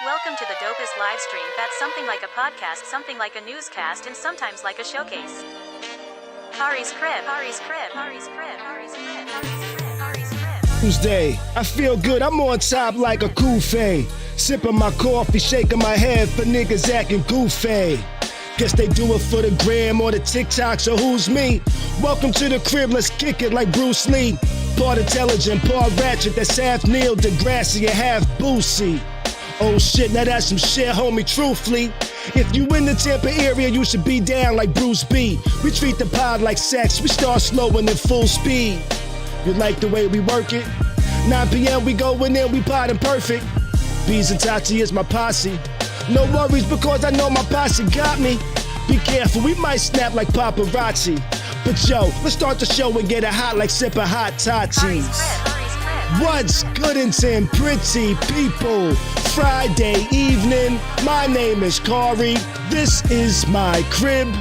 Welcome to the dopest live stream that's something like a podcast, something like a newscast, and sometimes like a showcase. Khari's crib, Khari's crib, Khari's crib, Khari's crib, Khari's crib, Khari's crib. Tuesday, I feel good, I'm on top like a kufe. Sipping my coffee, shaking my head for niggas acting goofy. Guess they do it for the gram or the TikTok, so who's me? Welcome to the crib, let's kick it like Bruce Lee. Part intelligent, part ratchet, that's half Neil deGrasse, you half Boosie. Oh shit, now that's some shit, homie, truthfully. If you in the Tampa area, you should be down like Bruce B. We treat the pod like sex, we start slow and then full speed. You like the way we work it? 9 p.m. we go in there, we potting perfect. Bees and Tati is my posse. No worries because I know my posse got me. Be careful, we might snap like paparazzi. But yo, let's start the show and get it hot like sipping hot Tatis. What's good and pretty people? Friday evening, my name is Khary. This is my crib.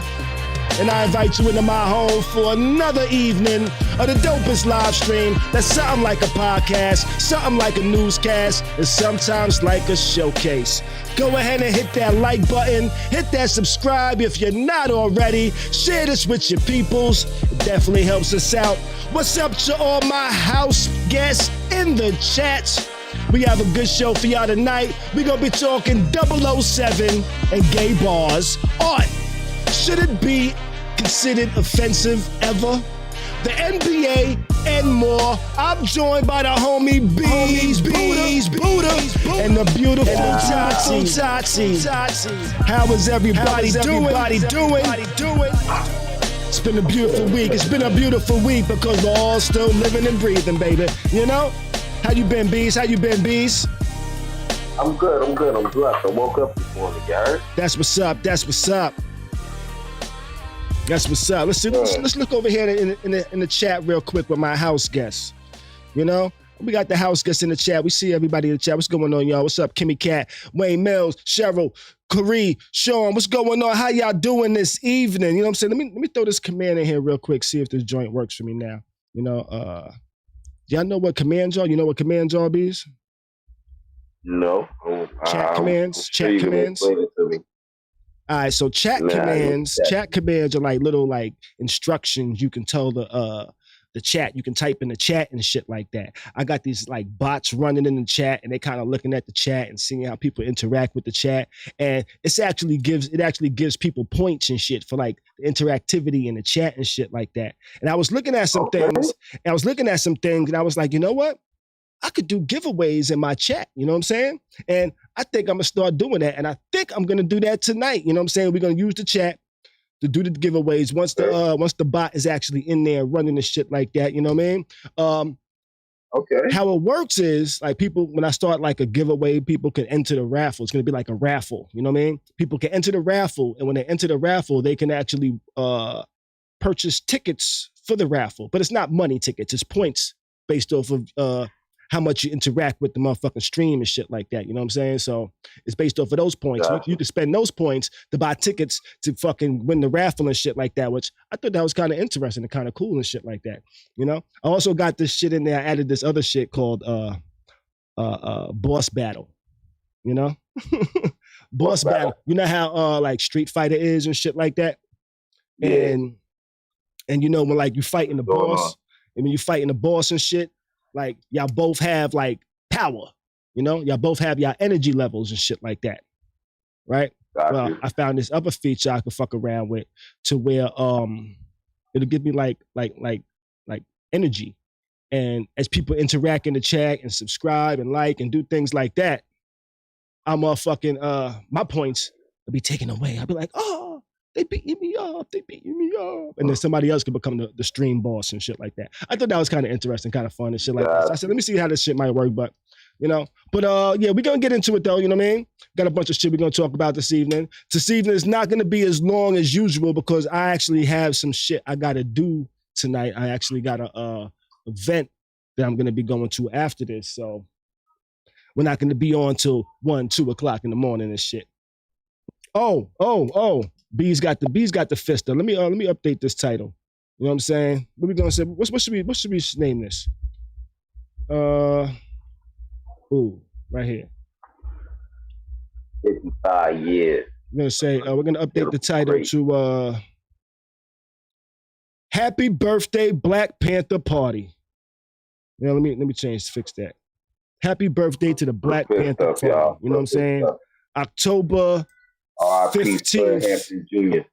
And I invite you into my home for another evening of the dopest live stream. That's something like a podcast, something like a newscast, and sometimes like a showcase. Go ahead and hit that like button, hit that subscribe if you're not already. Share this with your peoples, it definitely helps us out. What's up to all my house guests in the chats? We have a good show for y'all tonight. We're gonna be talking 007 and gay bars. Art. Should it be considered offensive ever? The NBA and more. I'm joined by the homie Bees, Buddha, and the beautiful Tati. How is everybody doing? It's been a beautiful week. It's been a beautiful week because we're all still living and breathing, baby. You know? How you been, Bees? I'm good. I'm blessed. I woke up this morning, you heard? That's what's up. Let's look over here in the chat real quick with my house guests. You know, we got the house guests in the chat. We see everybody in the chat. What's going on, y'all? What's up, Kimmy Cat, Wayne Mills, Cheryl, Khary, Sean? What's going on? How y'all doing this evening? You know what I'm saying? Let me throw this command in here real quick. See if this joint works for me now. You know, y'all know what commands are? You know what commands are, Bees? No. Chat commands. Explain it to me. All right, so chat commands are like little like instructions you can tell the chat. You can type in the chat and shit like that. I got these like bots running in the chat and they kind of looking at the chat and seeing how people interact with the chat. And it actually gives people points and shit for like the interactivity in the chat and shit like that. And I was looking at some things and I was like, you know what? I could do giveaways in my chat, you know what I'm saying? And I think I'm gonna start doing that. And I think I'm gonna do that tonight. You know what I'm saying? We're gonna use the chat to do the giveaways once the bot is actually in there running the shit like that, you know what I mean? Okay. How it works is like people, when I start like a giveaway, people can enter the raffle. It's gonna be like a raffle, you know what I mean? People can enter the raffle, and when they enter the raffle, they can actually purchase tickets for the raffle. But it's not money tickets, it's points based off of how much you interact with the motherfucking stream and shit like that. You know what I'm saying? So it's based off of those points. Gotcha. You can spend those points to buy tickets to fucking win the raffle and shit like that, which I thought that was kind of interesting and kind of cool and shit like that. You know? I also got this shit in there. I added this other shit called boss battle. You know? boss battle. You know how like Street Fighter is and shit like that? Yeah. And you know when like you fighting the boss, and when you fighting the boss and shit, like y'all both have like power, you know? Y'all both have y'all energy levels and shit like that, right? Well, I found this other feature I could fuck around with to where it'll give me like energy. And as people interact in the chat and subscribe and like and do things like that, I'm my points will be taken away. I'll be like, oh, they beating me up. And then somebody else could become the stream boss and shit like that. I thought that was kind of interesting, kind of fun and shit like that. So I said, let me see how this shit might work, but you know. But yeah, we're gonna get into it though, you know what I mean? Got a bunch of shit we're gonna talk about this evening. This evening is not gonna be as long as usual because I actually have some shit I gotta do tonight. I actually got a event that I'm gonna be going to after this. So we're not gonna be on till 1, 2 o'clock in the morning and shit. Oh. Bees got the fister. Let me update this title. You know what I'm saying? What we gonna say? What should we name this? Ooh, right here. 55 years. I'm gonna say we're gonna update the title to Happy Birthday Black Panther Party. Now let me fix that. Happy birthday to the Black Panther Party. Y'all. You know what I'm saying? October 15th.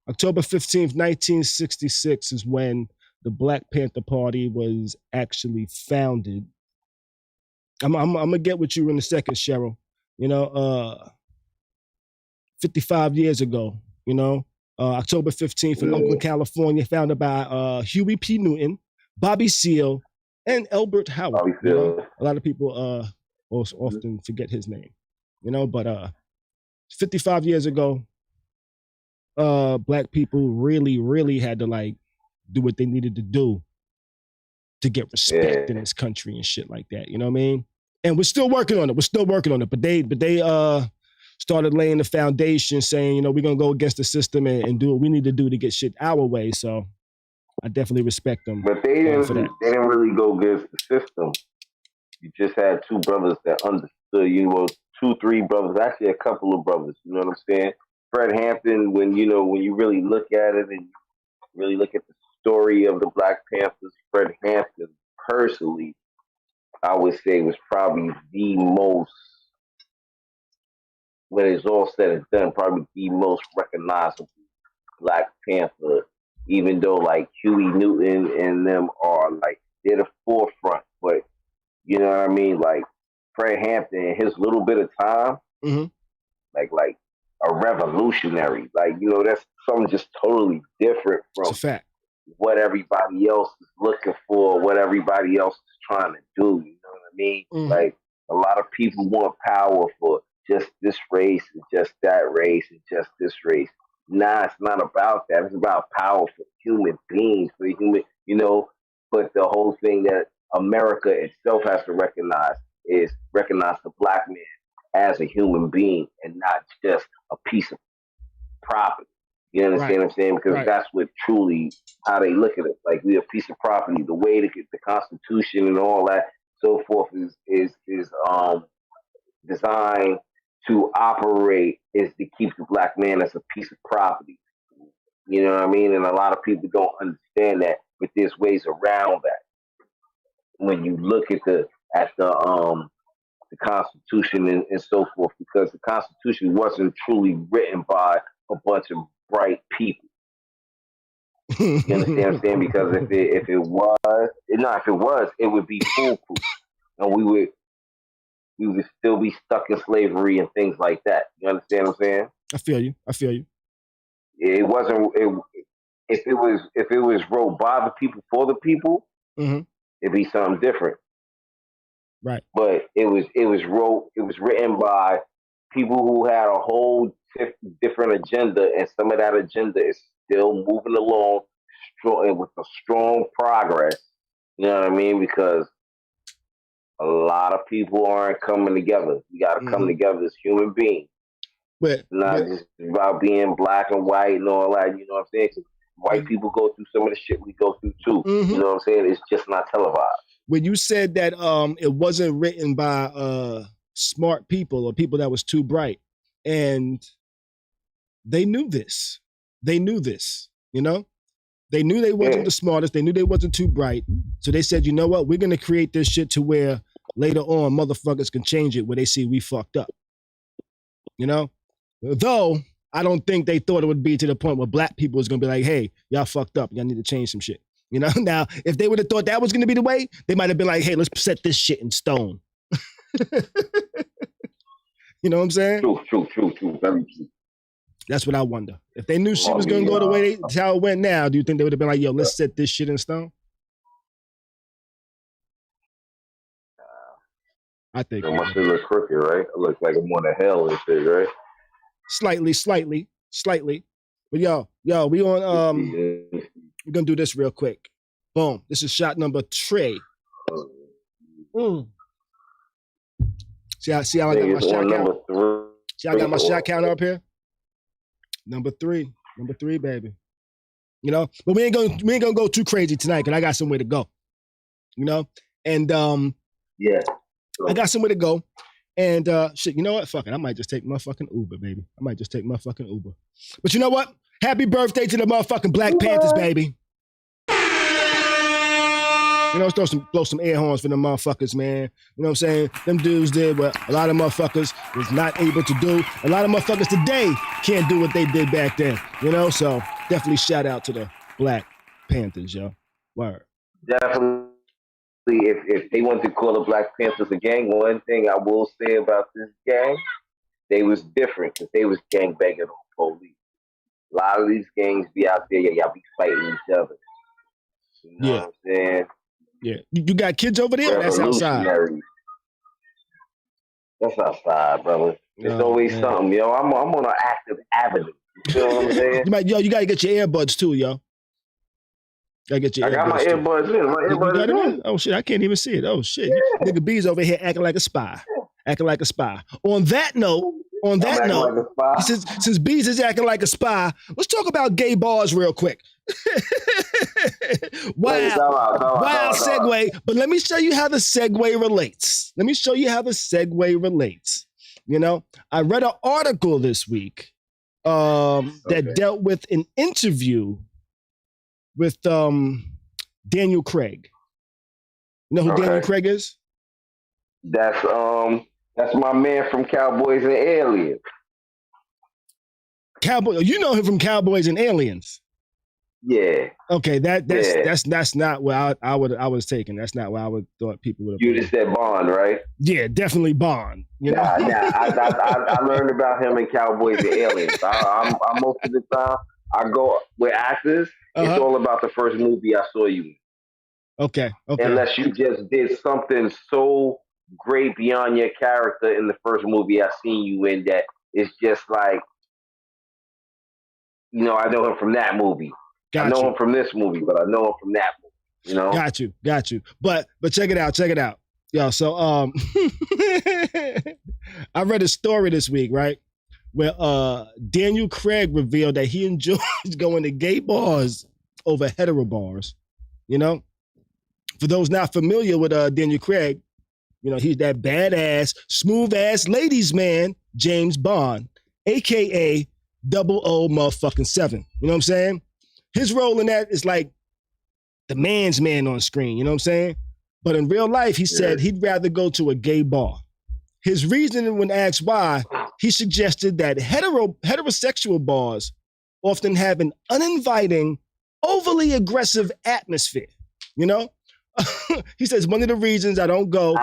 October 15th, 1966 is when the Black Panther Party was actually founded. I'm gonna get with you in a second, Cheryl. 55 years ago, October 15th in Oakland, California, founded by Huey P. Newton, Bobby Seale, and Elbert Howard. A lot of people often forget his name, but 55 years ago, Black people really had to do what they needed to do to get respect in this country and shit like that. You know what I mean? And we're still working on it. But they started laying the foundation, saying, we're gonna go against the system and do what we need to do to get shit our way. So I definitely respect them. But they didn't really go against the system. You just had two brothers that understood, 2-3 brothers, actually a couple of brothers, you know what I'm saying? Fred Hampton, when you really look at it and really look at the story of the Black Panthers, Fred Hampton, personally, I would say was probably the most, when it's all said and done, probably the most recognizable Black Panther, even though Huey Newton and them are they're the forefront, but you know what I mean? Fred Hampton, his little bit of time, like a revolutionary. That's something just totally different from what everybody else is looking for, what everybody else is trying to do. You know what I mean? A lot of people want power for just this race and just that race and just this race. Nah, it's not about that. It's about power for human beings, but the whole thing that America itself has to recognize is recognize the Black man as a human being and not just a piece of property. You understand what I'm saying? Because that's what truly how they look at it. We're a piece of property. The way to get the Constitution and all that so forth is designed to operate is to keep the Black man as a piece of property. You know what I mean? And a lot of people don't understand that, but there's ways around that. When you look at the Constitution and so forth, because the Constitution wasn't truly written by a bunch of bright people. You understand what I'm saying? Because if it was, it would be foolproof, and we would still be stuck in slavery and things like that. You understand what I'm saying? I feel you. It wasn't. If it was wrote by the people for the people, it'd be something different. Right. But it was written by people who had a whole different agenda, and some of that agenda is still moving along with a strong progress. You know what I mean? Because a lot of people aren't coming together. We got to come together as human beings. It's not just about being black and white and all that. You know what I'm saying? White people go through some of the shit we go through too. You know what I'm saying? It's just not televised. When you said that it wasn't written by smart people or people that was too bright, and they knew this. They knew this, They knew they wasn't the smartest. They knew they wasn't too bright. So they said, you know what? We're going to create this shit to where later on motherfuckers can change it where they see we fucked up. Though I don't think they thought it would be to the point where Black people was going to be like, hey, y'all fucked up. Y'all need to change some shit. Now, if they would have thought that was going to be the way, they might have been like, hey, let's set this shit in stone. You know what I'm saying? True. Very true. That's what I wonder. If they knew shit was going to go the way how it went now, do you think they would have been like, yo, let's set this shit in stone? I think. It must look crooked, right? It looks like I'm on the hell and shit, right? Slightly. But yo, we on, we're going to do this real quick. Boom. This is shot number 3. See how I got my shot count? See how I got my shot count up here? Number 3, baby. But we ain't gonna go too crazy tonight because I got somewhere to go. And yeah, I got somewhere to go, And shit, you know what? Fuck it. I might just take motherfucking Uber, baby. I might just take motherfucking Uber. But you know what? Happy birthday to the motherfucking Black Panthers, baby. You know, blow some air horns for them motherfuckers, man. You know what I'm saying? Them dudes did what a lot of motherfuckers was not able to do. A lot of motherfuckers today can't do what they did back then. You know, so definitely shout out to the Black Panthers, yo. Word. Definitely. If they want to call the Black Panthers a gang, one thing I will say about this gang, they was different because they was gang banging on police. A lot of these gangs be out there, y'all be fighting each other. You know what I'm saying? Yeah. You got kids over there? That's outside. That's outside, brother. There's always something, yo. I'm on an active avenue. You know what I'm saying? You gotta get your earbuds too, yo. I got my earbuds in. My earbuds in. Oh shit, I can't even see it. Oh shit. Yeah. Nigga B's over here acting like a spy. Acting like a spy. On that note, like since B's is acting like a spy, let's talk about gay bars real quick. Wild segue. But let me show you how the segue relates. You know, I read an article this week that dealt with an interview with Daniel Craig. You know who Daniel Craig is? That's my man from Cowboys and Aliens. You know him from Cowboys and Aliens. Yeah. Okay, that's not where I was taken. That's not where I would thought people would have. You just said Bond, right? Yeah, definitely Bond. You know? I learned about him in Cowboys and Aliens. I'm most of the time I go with actors. It's all about the first movie I saw you in. Okay. Unless you just did something so great beyond your character in the first movie I seen you in that it's just like, you know, I know him from that movie. I know him from this movie, but I know him from that movie. You know? Got you. But check it out. Yo, so I read a story this week, right? Where Daniel Craig revealed that he enjoys going to gay bars over hetero bars. You know? For those not familiar with Daniel Craig, you know, he's that badass, smooth-ass ladies man, James Bond, a.k.a. 007. You know what I'm saying? His role in that is like the man's man on screen. You know what I'm saying? But in real life, he said he'd rather go to a gay bar. His reasoning when asked why, he suggested that heterosexual bars often have an uninviting, overly aggressive atmosphere. You know? He says one of the reasons I don't go,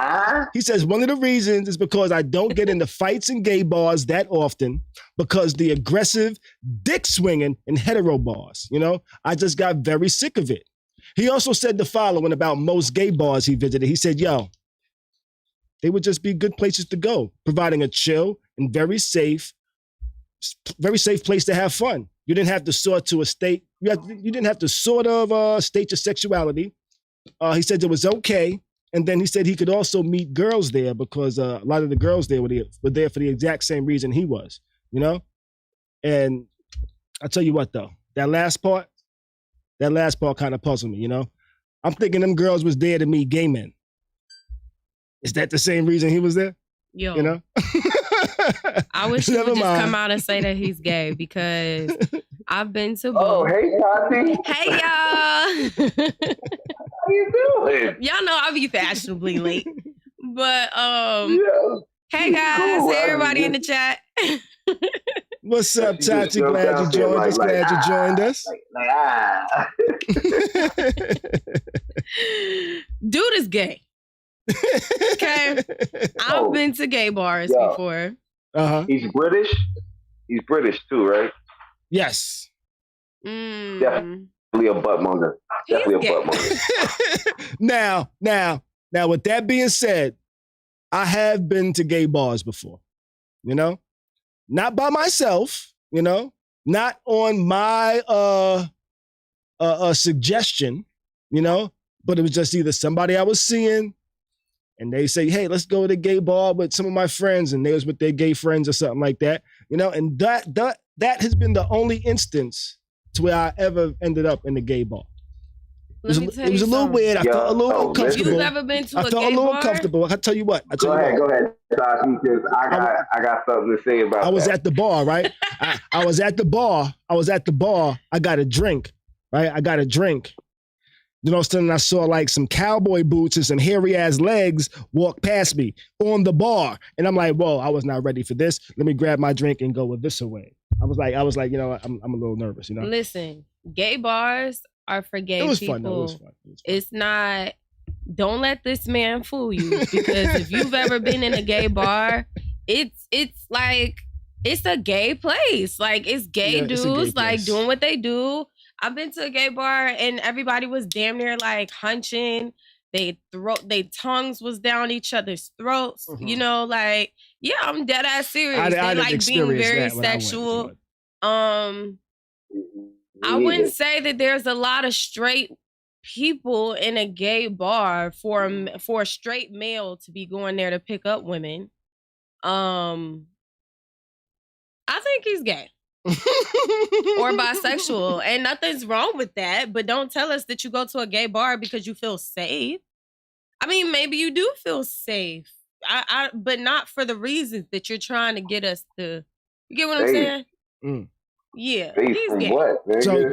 he says one of the reasons is because I don't get into fights in gay bars that often because the aggressive dick swinging in hetero bars, you know, I just got very sick of it. He also said the following about most gay bars he visited. He said, yo, they would just be good places to go, providing a chill and very safe place to have fun. You didn't have to sort to a state, you didn't have to sort of state your sexuality. He said it was okay. And then he said he could also meet girls there because a lot of the girls there were there for the exact same reason he was, you know? And I'll tell you what, though, that last part kind of puzzled me, you know? I'm thinking them girls was there to meet gay men. Is that the same reason he was there? Yo. You know? I wish he would just come out and say that he's gay because I've been to both. Oh, hey, Tati. Hey, y'all. How you doing? Y'all know I'll be fashionably late. But, hey, guys. Cool, hey, everybody in the chat. What's up, Tati? Glad you joined us. Glad you joined us. Dude is gay. Okay. I've been to gay bars before. He's British. He's British too, right? Yes. Definitely a buttmonger. Now, with that being said, I have been to gay bars before, you know? Not by myself, you know? Not on my suggestion, you know? But it was just either somebody I was seeing and they say, hey, let's go to the gay bar with some of my friends, and they was with their gay friends or something like that, you know? And that has been the only instance to where I ever ended up in the gay bar. It was a little weird. I felt a little uncomfortable. You've ever been to a gay bar? I felt a little uncomfortable. I tell you what. Go ahead, Stassi, because I got something to say about that. I was at the bar, right? I was at the bar. I got a drink, right? You know, then I saw like some cowboy boots and some hairy ass legs walk past me on the bar. And I'm like, whoa, I was not ready for this. Let me grab my drink and go with this away. I was like, you know, I'm a little nervous, you know? Listen, gay bars are for gay people. It was fun. It's not, don't let this man fool you. Because if you've ever been in a gay bar, it's like, it's a gay place. Like, it's gay dudes like doing what they do. I've been to a gay bar and everybody was damn near like hunching. They tongues was down each other's throats. You know, like, yeah, I'm dead ass serious. They like being very sexual. I wouldn't say that there's a lot of straight people in a gay bar for a straight male to be going there to pick up women. I think he's gay. Or bisexual, and nothing's wrong with that, but don't tell us that you go to a gay bar because you feel safe. I mean, maybe you do feel safe, but not for the reasons that you're trying to get us to. You get what I'm saying? Yeah, he's gay. What,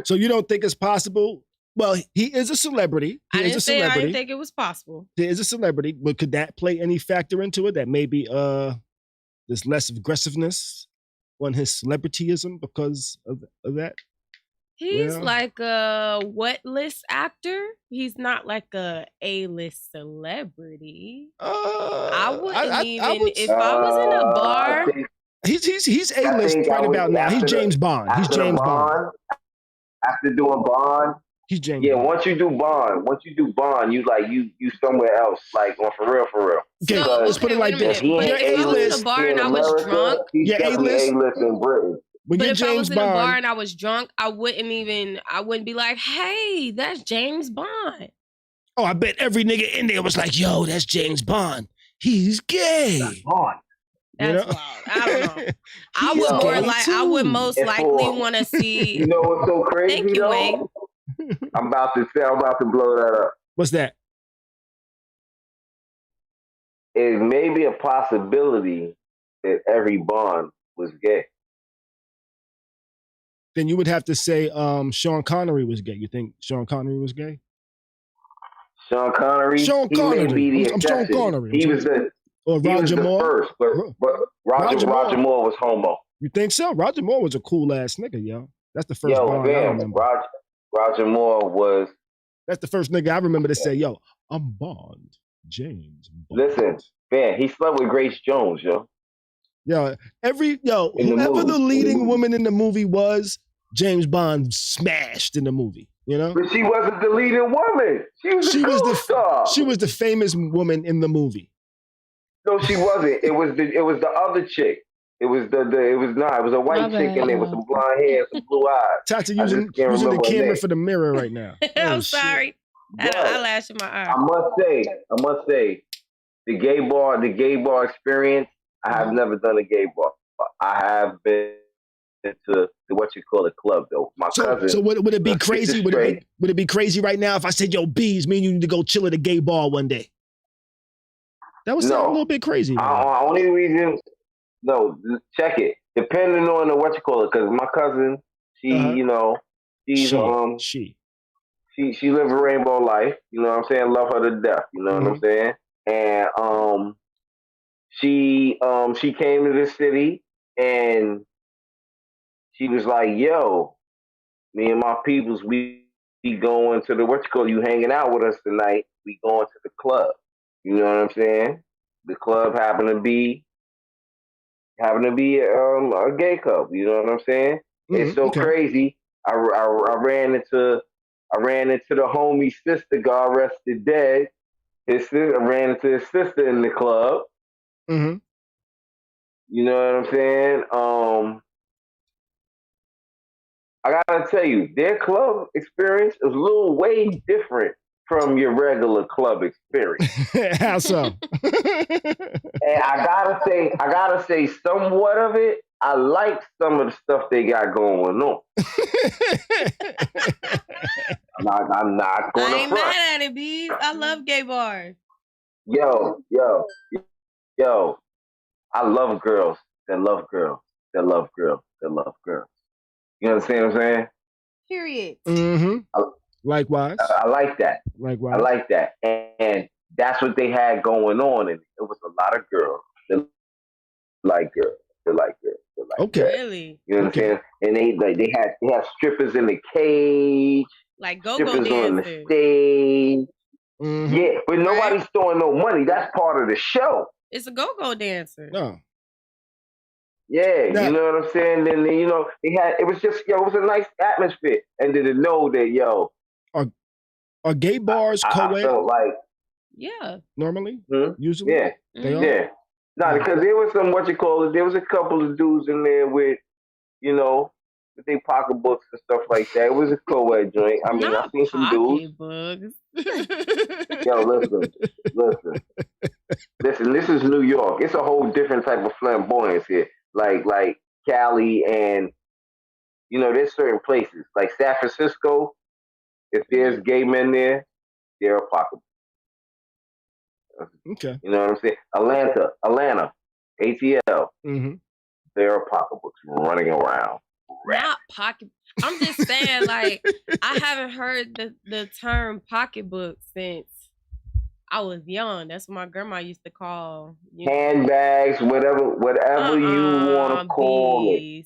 so you don't think it's possible? Well, he is a celebrity. I didn't think it was possible. He is a celebrity, but could that play any factor into it? That maybe there's less aggressiveness on his celebrityism because of that? He's like a what list actor? He's not like a A-list celebrity. I wouldn't if I was in a bar. He's A-list right about now. He's James Bond. He's James Bond. After doing Bond. He's James Bond. Once you do Bond, you somewhere else, like on for real. Okay, let's put it like this. If I was in a bar and I was drunk, you're A-list in Britain. But if I was in a bar and I was drunk, I wouldn't be like, hey, that's James Bond. Oh, I bet every nigga in there was like, yo, that's James Bond. He's gay. That's Bond. That's wild. I don't know. I would most likely want to see. You know what's so crazy? Thank you, Wade. I'm about to blow that up. What's that? It may be a possibility that every Bond was gay. Then you would have to say Sean Connery was gay. You think Sean Connery was gay? Sean Connery. I'm Sean Connery. He was the Roger Moore. First, but Roger Moore was homo. You think so? Roger Moore was a cool ass nigga, yo. That's the first Bond I remember. Roger Moore was. That's the first nigga I remember to say, yo, I'm Bond. James Bond. Listen, man, he slept with Grace Jones, yo. Whoever the leading woman in the movie was, James Bond smashed in the movie, you know? But she wasn't the leading woman. She was the star. She was the famous woman in the movie. No, she wasn't. It was the other chick. It was a white chick in there with some blonde hair and some blue eyes. Tata using the camera for the mirror right now. I'm sorry. I had an eyelash in my eye. I must say, the gay bar experience, I have never done a gay bar. I have been to what you call a club though. My cousin. So would it be crazy? Would it be crazy right now if I said, yo, Bees, me and you need to go chill at a gay bar one day? That was a little bit crazy. Only reason, check it. Depending on what you call it, because my cousin, she lived a rainbow life. You know what I'm saying? Love her to death. You know what I'm saying? And she came to this city and she was like, yo, me and my peoples, we going to the you hanging out with us tonight. We going to the club. You know what I'm saying? The club happened to be a gay club. You know what I'm saying? It's so crazy. I ran into the homie's sister, God rest her dead. I ran into his sister in the club. Mm-hmm. You know what I'm saying? I gotta tell you, their club experience is a little way different from your regular club experience. How so? And I gotta say, somewhat of it, I like some of the stuff they got going on. I'm not going to I ain't front. mad at it, Bees. I love gay bars. Yo, I love girls that love girls that love girls that love girls. You understand what I'm saying? Period. Mm-hmm. Likewise. I like that. Likewise. I like that. And that's what they had going on. And it was a lot of girls that like girls. They like girls. They like Okay. girls. Really? You know what I'm saying? And they had strippers in the cage. Like go-go strippers on the dancers. stage. Mm-hmm. Yeah, but nobody's throwing no money. That's part of the show. It's a go-go dancer. No. Yeah, Now, you know what I'm saying? Then you know, it was just it was a nice atmosphere. And then to know that are gay bars co-ed? I felt like Yeah. normally? Hmm? Usually? Yeah. They are? Yeah. No, because there was some there was a couple of dudes in there with, you know, with their pocketbooks and stuff like that. It was a co-ed joint. I mean, I've seen some dudes. Pocketbooks. Yo, listen. This is New York. It's a whole different type of flamboyance here. Like Cali and, you know, there's certain places. Like San Francisco, if there's gay men there, they're a pocketbook. Okay. You know what I'm saying? Atlanta, ATL, Mm-hmm. there are pocketbooks running around. Not pocket. I'm just saying, like, I haven't heard the term pocketbook since I was young. That's what my grandma used to call handbags, whatever you want to call it.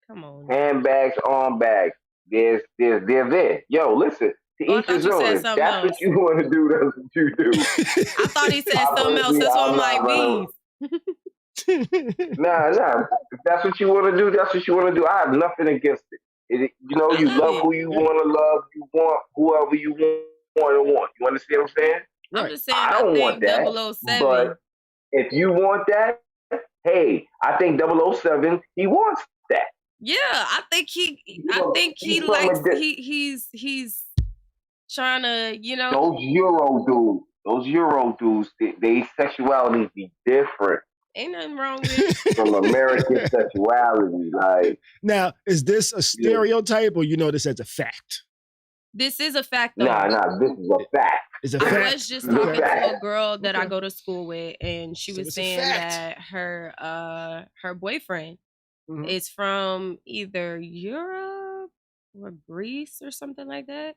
Come on. Handbags, arm bags. They're there. Yo, listen. To each his own. If that's what you want to do, that's what you do. I thought he said something else. That's why I'm like, Bees. Nah. If that's what you want to do, that's what you want to do. I have nothing against it. You know, you love who you want to love. You want whoever you want. You understand what I'm saying? I'm just saying, I don't want that. 007. But if you want that, hey, I think 007, he wants that. Yeah, I think he's trying to, you know. Those Euro dudes, they sexuality be different. Ain't nothing wrong with it. From American sexuality. Like, now, is this a stereotype or you know this as a fact? This is a fact, though. Nah, this is a fact. It's a fact. I was just talking to a girl that I go to school with, and she was saying that her boyfriend is from either Europe or Greece or something like that.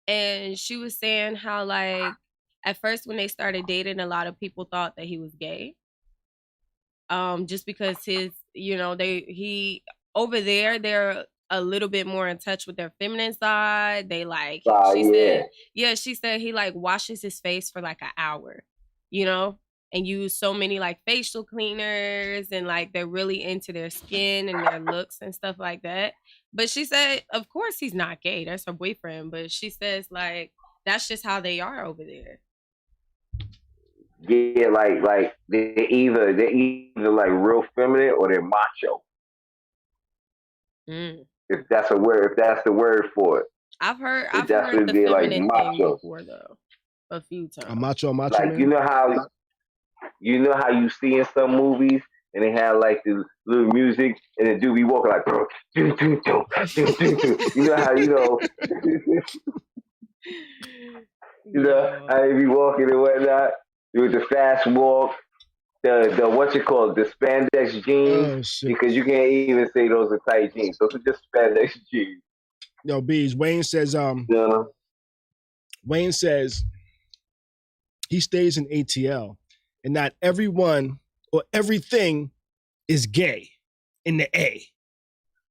And she was saying how, like, at first when they started dating, a lot of people thought that he was gay. Just because over there, they're a little bit more in touch with their feminine side. They like, she said he like washes his face for like an hour, you know, and use so many like facial cleaners, and like they're really into their skin and their looks and stuff like that. But she said, of course he's not gay. That's her boyfriend. But she says like, that's just how they are over there. Yeah, like they're either like real feminine or they're macho. If that's the word for it. I've heard the feminine like thing before though, a few times. A macho like man? you know how you see in some movies and they have like the little music and the dude be walking like you know how how they be walking and whatnot with the fast walk. The what you call it, the spandex jeans, because you can't even say those are tight jeans. Those are just spandex jeans. Yo, Bees, Wayne says Wayne says he stays in ATL and not everyone or everything is gay in the A.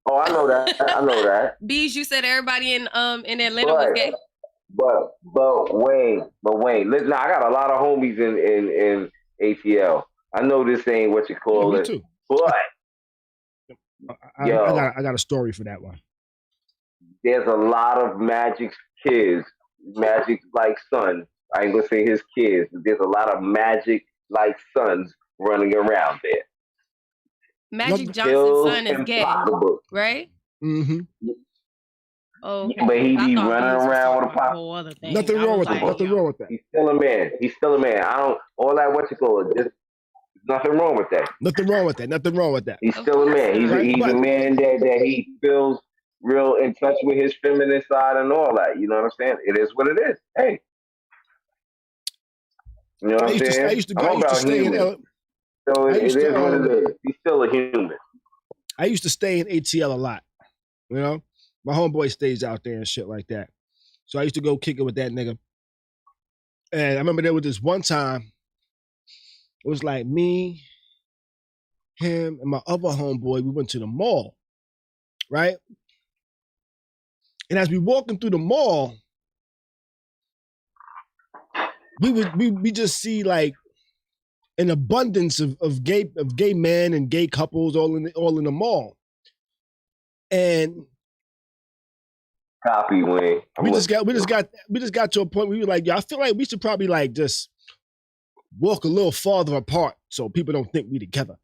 Oh, I know that. Bees, you said everybody in Atlanta was gay. But Wayne, listen, I got a lot of homies in ATL. I know this ain't what you call it, too. But I got a story for that one. There's a lot of Magic's kids, Magic like sons. I ain't gonna say his kids, but there's a lot of Magic like sons running around there. Magic Johnson's son is gay, right? Mm-hmm. Oh, okay. But he be running around with a pop. Nothing wrong with that. Nothing wrong with that. He's still a man. I don't all that what you call it. Nothing wrong with that. Nothing wrong with that. Nothing wrong with that. He's still a man. He's a man that he feels real in touch with his feminine side and all that. You know what I'm saying? It is what it is. Hey. You know what I'm saying? I used to stay in L. So it is what it is. He's still a human. I used to stay in ATL a lot. You know? My homeboy stays out there and shit like that. So I used to go kick it with that nigga. And I remember there was this one time, it was like me, him, and my other homeboy, we went to the mall, right? And as we walking through the mall, we just see like an abundance of gay men and gay couples all in the mall. And copy Wayne. We just got to a point where we were like, yeah, I feel like we should probably like just walk a little farther apart so people don't think we together.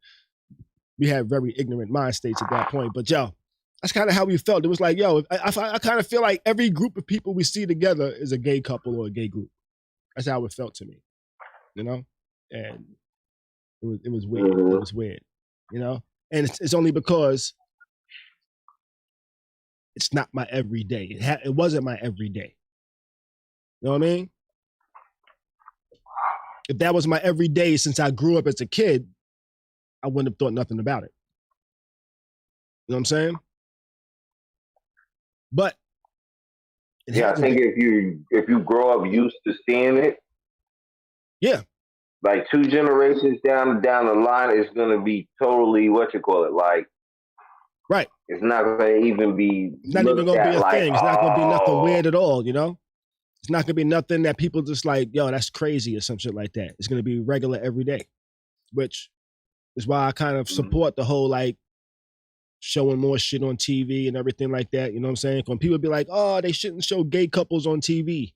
We had very ignorant mind states at that point, but yo, that's kind of how we felt. It was like, yo, I kind of feel like every group of people we see together is a gay couple or a gay group. That's how it felt to me, you know? And it was weird. Mm-hmm. It was weird, you know? And it's only because it's not my everyday. It wasn't my everyday. You know what I mean? If that was my everyday since I grew up as a kid, I wouldn't have thought nothing about it. You know what I'm saying? But I think if you grow up used to seeing it, yeah, like 2 generations down the line, it's gonna be totally like right. It's not gonna even be. It's not even gonna be a thing. It's not gonna be nothing weird at all. You know, it's not gonna be nothing that people just like, yo, that's crazy or some shit like that. It's gonna be regular every day, which is why I kind of support the whole like showing more shit on TV and everything like that. You know what I'm saying? When people be like, oh, they shouldn't show gay couples on TV.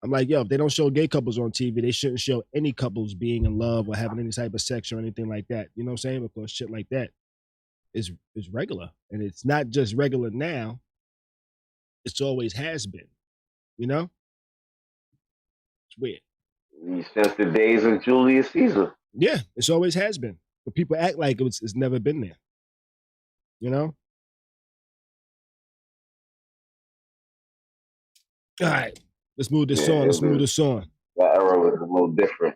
I'm like, yo, if they don't show gay couples on TV, they shouldn't show any couples being in love or having any type of sex or anything like that. You know what I'm saying? Because shit like that is regular. And it's not just regular now. It's always has been. You know? It's weird. Since the days of Julius Caesar. Yeah, it's always has been. But people act like it's never been there. You know? All right. Let's move this on. That era was a little different.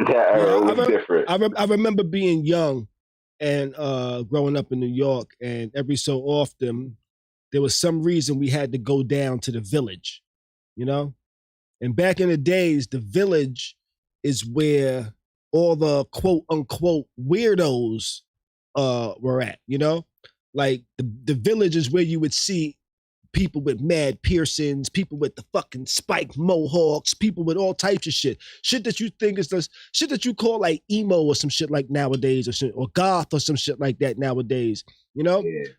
That era was different. I remember being young and growing up in New York, and every so often there was some reason we had to go down to the village, you know? And back in the days, the village is where all the quote unquote weirdos were at, you know? Like the village is where you would see people with mad piercings, people with the fucking spiked mohawks, people with all types of shit. Shit that you think is the shit that you call like emo or some shit like nowadays or shit, or goth or some shit like that nowadays. You know? Yeah.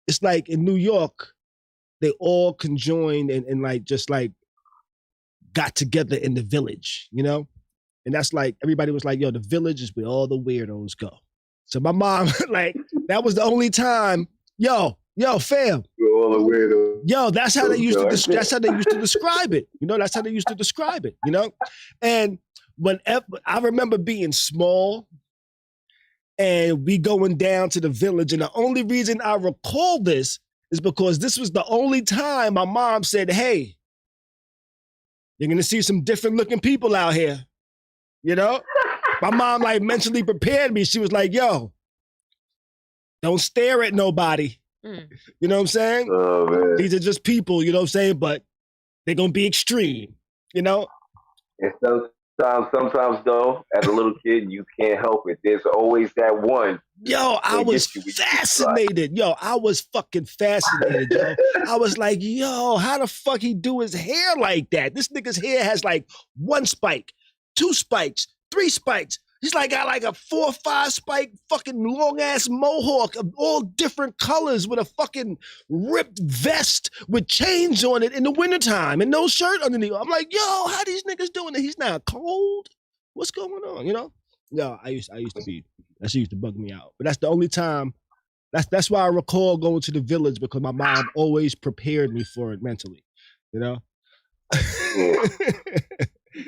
It's like in New York, they all conjoined and like just like got together in the village, you know? And that's like everybody was like, yo, the village is where all the weirdos go. So my mom, like, that was the only time, yo, fam. All the weirdos. Yo, that's how they used to that's how they used to describe it. You know, that's how they used to describe it, you know? And whenever I remember being small and we going down to the village, and the only reason I recall this is because this was the only time my mom said, hey, you're gonna see some different looking people out here. You know? My mom like mentally prepared me. She was like, yo, don't stare at nobody. You know what I'm saying? Oh, man. These are just people, you know what I'm saying? But they're going to be extreme, you know? And sometimes though, as a little kid, you can't help it. There's always that one. Yo, I was fascinated. Yo, I was fucking fascinated, yo. I was like, yo, how the fuck he do his hair like that? This nigga's hair has like 1 spike, 2 spikes, 3 spikes. He's like got like a 4 or 5 spike fucking long ass mohawk of all different colors with a fucking ripped vest with chains on it in the wintertime and no shirt underneath. I'm like, yo, how these niggas doing it? He's not cold. What's going on? You know? No, I used to bug me out. But that's the only time. That's why I recall going to the village, because my mom always prepared me for it mentally. You know? Yeah.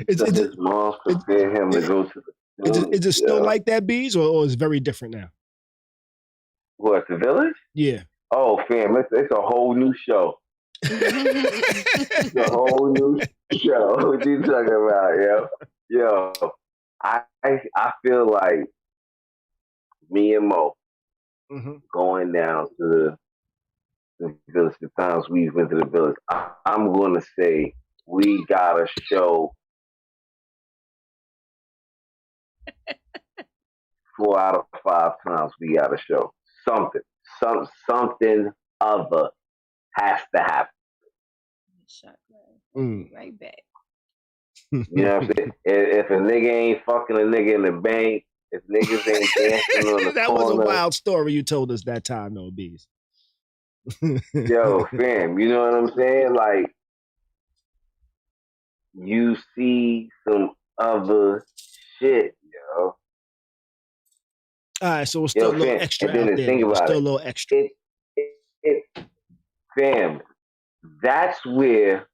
His mom prepared him to go to the Is it still like that, Bees, or is it very different now? What, the Village? Yeah. Oh, fam, it's a whole new show. It's a whole new show. What you talking about, yo? Yo, I feel like me and Mo going down to the Village, the times we've been to the Village. I'm going to say we got a show 4 out of 5 times we got a show. Something other has to happen. Right back. You know what I'm saying? If a nigga ain't fucking a nigga in the bank, if niggas ain't dancing on the that corner. was a wild story you told us that time, though, Bees. Yo, fam, you know what I'm saying? Like, you see some other shit, yo. All right, so it's still a little extra out there. Think about still a little extra. Fam, that's where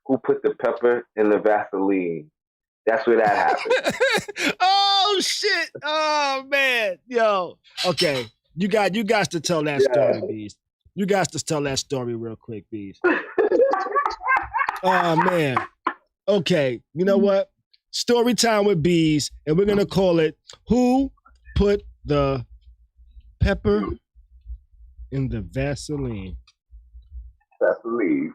who put the pepper in the Vaseline. That's where that happened. Oh shit! Oh man, yo. Okay, you got to tell that story, Bees. You guys to tell that story real quick, Bees. Oh man. Okay, you know what? Story time with Bees, and we're gonna call it "Who Put the Pepper in the Vaseline?" Vaseline.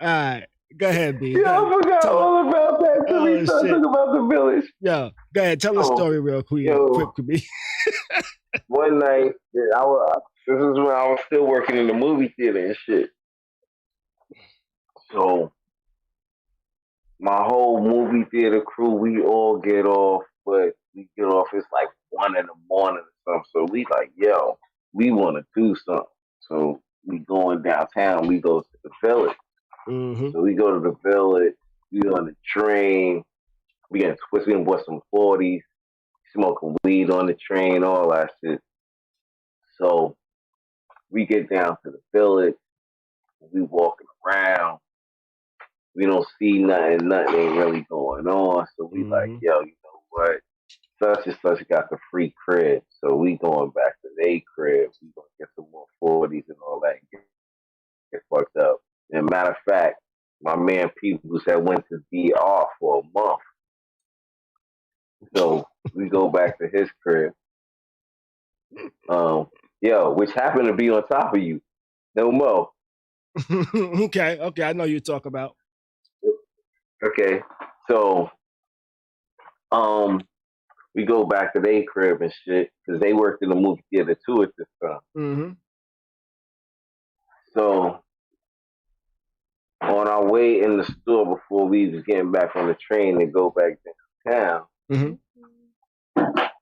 All right, go ahead, B. Yeah, I forgot all about that. Till we start talking about the Village. Yo, go ahead, tell the story real quick, B. One night, this is when I was still working in the movie theater and shit. So, my whole movie theater crew, we all get off, but we get off, it's like 1 in the morning or something. So we like, yo, we want to do something. So we going downtown, we go to the Village. So we go to the Village, we on the train, we getting twisted, we bought some 40s, smoking weed on the train, all that shit. So we get down to the Village, we walking around, we don't see nothing ain't really going on. So we like, yo, you know what? Such and such got the free crib. So we going back to their crib. We gonna get some more 40s and all that. Get fucked up. And matter of fact, my man Peoples had went to DR for a month. So we go back to his crib. Which happened to be on top of you. No more. Okay, I know you talk about. Okay, so we go back to their crib and shit because they worked in the movie theater too at this time. So on our way in the store before we was getting back on the train to go back downtown,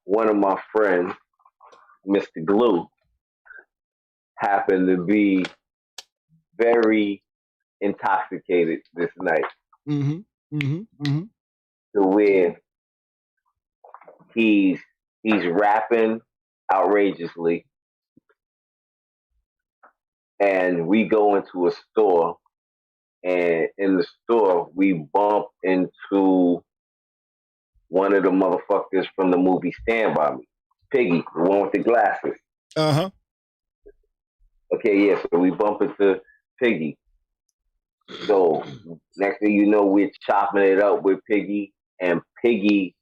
one of my friends, Mr. Glue, happened to be very intoxicated this night. To where he's rapping outrageously, and we go into a store, and in the store we bump into one of the motherfuckers from the movie Stand By Me, Piggy, the one with the glasses. Okay, yeah, so we bump into Piggy. So next thing you know, we're chopping it up with Piggy, and Piggy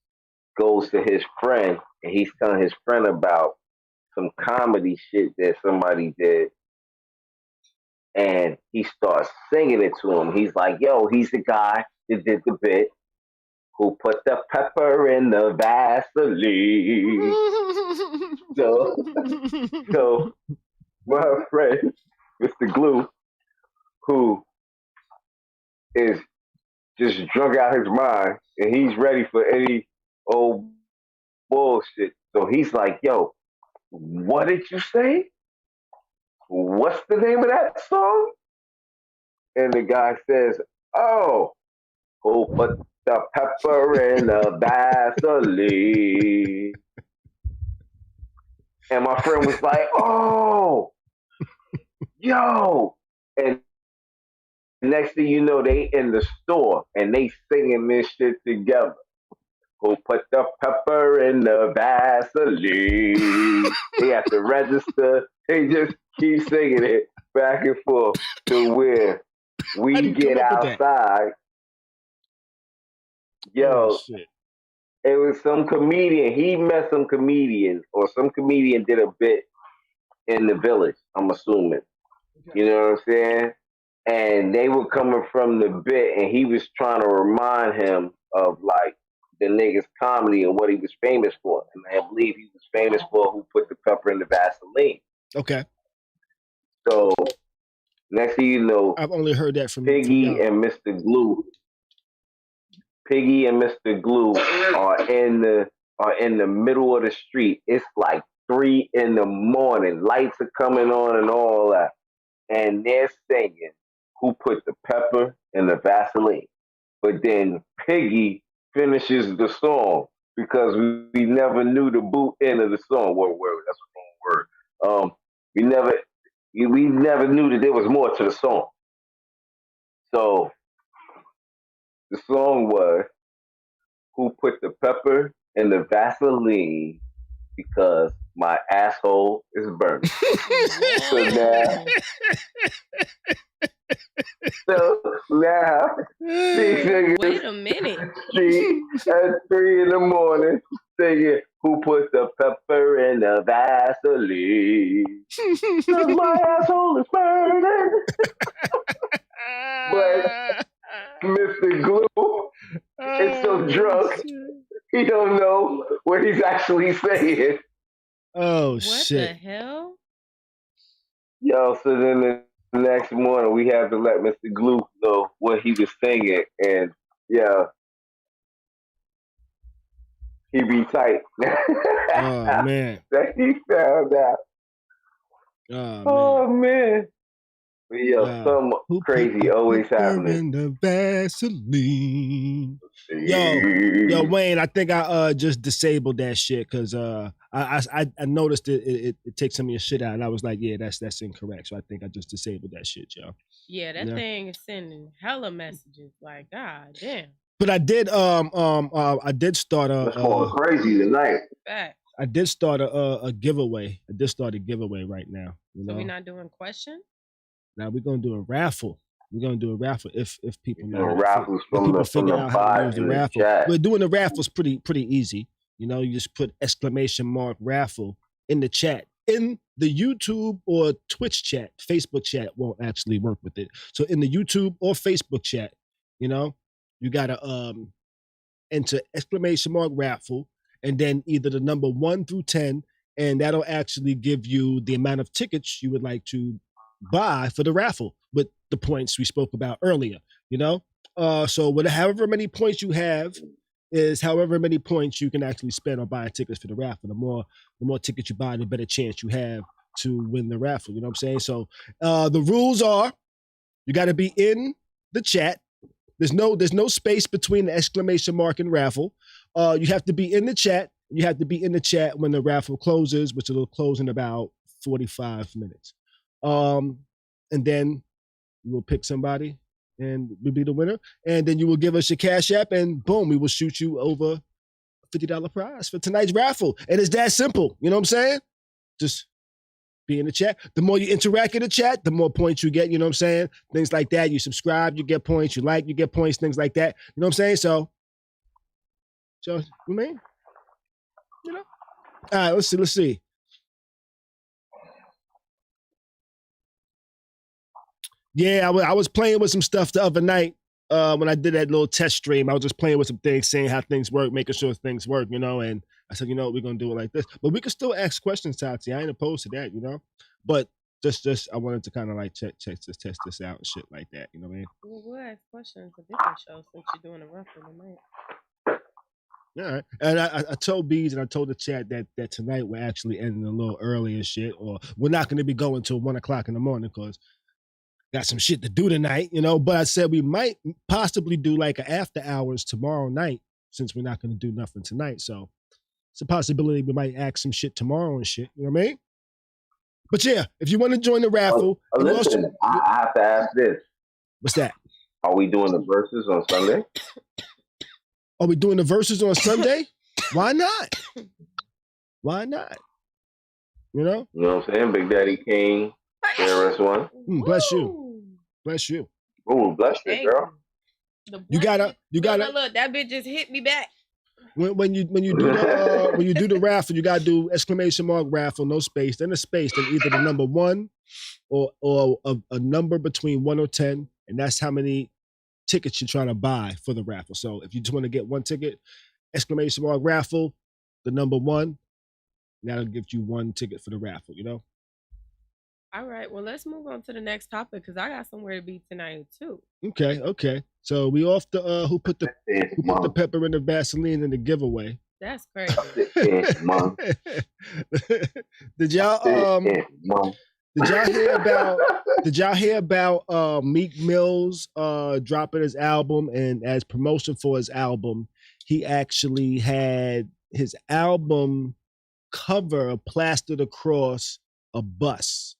goes to his friend, and he's telling his friend about some comedy shit that somebody did, and he starts singing it to him. He's like, yo, he's the guy that did the bit who put the pepper in the Vaseline. So my friend, Mr. Glue, who is just drunk out his mind, and he's ready for any old bullshit. So he's like, yo, what did you say? What's the name of that song? And the guy says, oh, who put the pepper in the Vaseline? And my friend was like, oh, yo. And next thing you know, they in the store and they singing this shit together. Who put the pepper in the Vaseline? They have to register. They just keep singing it back and forth to where we get outside. Yo, it was some comedian. He met some comedian, or some comedian did a bit in the village, I'm assuming. You know what I'm saying? And they were coming from the bit, and he was trying to remind him of like the nigga's comedy and what he was famous for. And I believe he was famous for who put the pepper in the Vaseline. Okay. So next thing you know, I've only heard that from Piggy and Mr. Glue. Piggy and Mr. Glue are in the middle of the street. It's like 3 a.m. Lights are coming on and all that. And they're singing who put the pepper in the Vaseline. But then Piggy finishes the song because we never knew the boot end of the song. Word, that's the wrong word. We never knew that there was more to the song. So the song was who put the pepper in the Vaseline because my asshole is burning. So now wait a minute. At 3 a.m. singing who put the pepper in the Vaseline. Cause my asshole is burning. But Mr. Glue is so drunk, he don't know what he's actually saying. Oh, what shit. What the hell? Yo, so then the next morning we have to let Mr. Glue know what he was singing, and yeah, he be tight. Oh, man. That he found out. Oh, man. But yo, something crazy always happening. The Vaseline. Yo, Wayne, I think I just disabled that shit because I noticed it takes some of your shit out, and I was like, yeah, that's incorrect. So I think I just disabled that shit, yo. Yeah, that thing is sending hella messages. Like, god damn. But I did start It's going crazy tonight. I did start a giveaway. I did start a giveaway right now. You know? So we're not doing questions? Now we're gonna do a raffle. We're gonna do a raffle if people know. Raffles from the bot in the chat. We're doing the raffles pretty easy. You know, you just put !raffle in the chat. In the YouTube or Twitch chat, Facebook chat won't actually work with it. So in the YouTube or Facebook chat, you know, you gotta enter !raffle and then either the number 1 through 10, and that'll actually give you the amount of tickets you would like to buy for the raffle with the points we spoke about earlier, you know? So however many points you have is however many points you can actually spend on buying tickets for the raffle. The more tickets you buy, the better chance you have to win the raffle. You know what I'm saying? So the rules are you got to be in the chat. There's no space between the ! and raffle. You have to be in the chat. You have to be in the chat when the raffle closes, which will close in about 45 minutes. And then you will pick somebody and will be the winner. And then you will give us your Cash App, and boom, we will shoot you over a $50 prize for tonight's raffle. And it's that simple. You know what I'm saying? Just be in the chat. The more you interact in the chat, the more points you get. You know what I'm saying? Things like that. You subscribe, you get points. You like, you get points. Things like that. You know what I'm saying? So you mean? You know? All right, let's see. Yeah, I was playing with some stuff the other night when I did that little test stream. I was just playing with some things, seeing how things work, making sure things work, you know. And I said, you know what, we're going to do it like this. But we can still ask questions, Tati. I ain't opposed to that, you know. But just I wanted to kind of like test this out and shit like that, you know what I mean? Well, we'll ask questions a different show since you're doing a raffle tonight. All right. And I told Bees and I told the chat that tonight we're actually ending a little early and shit, or we're not going to be going till 1 o'clock in the morning because got some shit to do tonight, you know. But I said we might possibly do like an after hours tomorrow night since we're not going to do nothing tonight. So it's a possibility we might ask some shit tomorrow and shit. You know what I mean? But yeah, if you want to join the raffle, listen, I have to ask this. What's that? Are we doing the verses on Sunday? Are we doing the verses on Sunday? Why not? Why not? You know? You know what I'm saying? Big Daddy King, KRS-One. Bless you. Bless you. Ooh, bless you, girl. You gotta. Look, that bitch just hit me back. When you do the raffle, you gotta do exclamation mark raffle, no space, then a space, then either the number 1 or a number between 1 or 10, and that's how many tickets you're trying to buy for the raffle. So if you just want to get 1 ticket, exclamation mark raffle, the number 1, that'll give you 1 ticket for the raffle. You know. All right, well, let's move on to the next topic because I got somewhere to be tonight too. Okay. So we off the who put the pepper in the Vaseline in the giveaway. That's crazy. Did y'all hear about Meek Mill's dropping his album, and as promotion for his album, he actually had his album cover plastered across a bus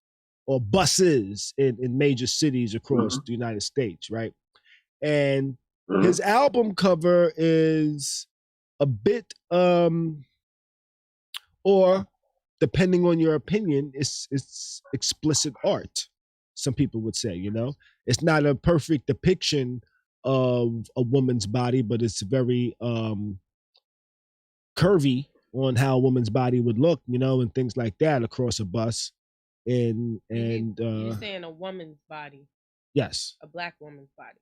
or buses in major cities across the United States, right? And his album cover is a bit, or depending on your opinion, it's explicit art. Some people would say, you know, it's not a perfect depiction of a woman's body, but it's very curvy on how a woman's body would look, you know, and things like that across a bus. And you're saying a woman's body? Yes. A black woman's body.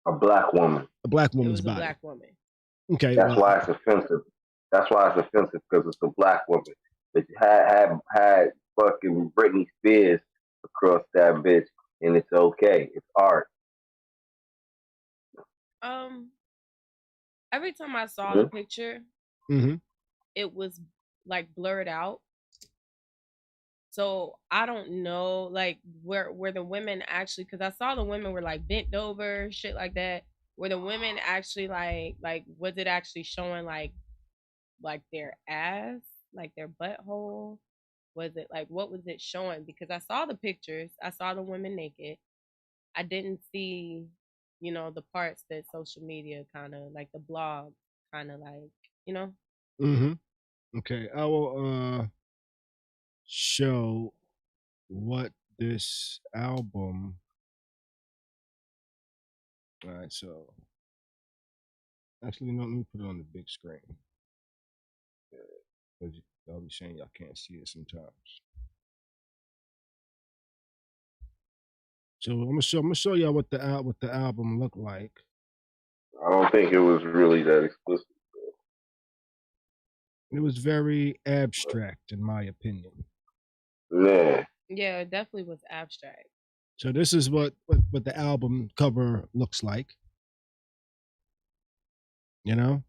A black woman. A black woman's body. A black woman. Okay. That's why it's offensive. That's why it's offensive, because it's a black woman. But had fucking Britney Spears across that bitch, and it's okay. It's art. Every time I saw the picture, it was like blurred out. So I don't know, like where the women actually, because I saw the women were like bent over, shit like that. Were the women actually like was it actually showing like their ass, like their butthole? Was it like, what was it showing? Because I saw the pictures, I saw the women naked. I didn't see, you know, the parts that social media kind of like the blog kind of like, you know. Okay, I will show what this album. All right, so actually, no, let me put it on the big screen. Because y'all be saying y'all can't see it sometimes. So I'm gonna show y'all what the album looked like. I don't think it was really that explicit. It was very abstract, in my opinion. Yeah, it definitely was abstract. So this is what the album cover looks like. You know?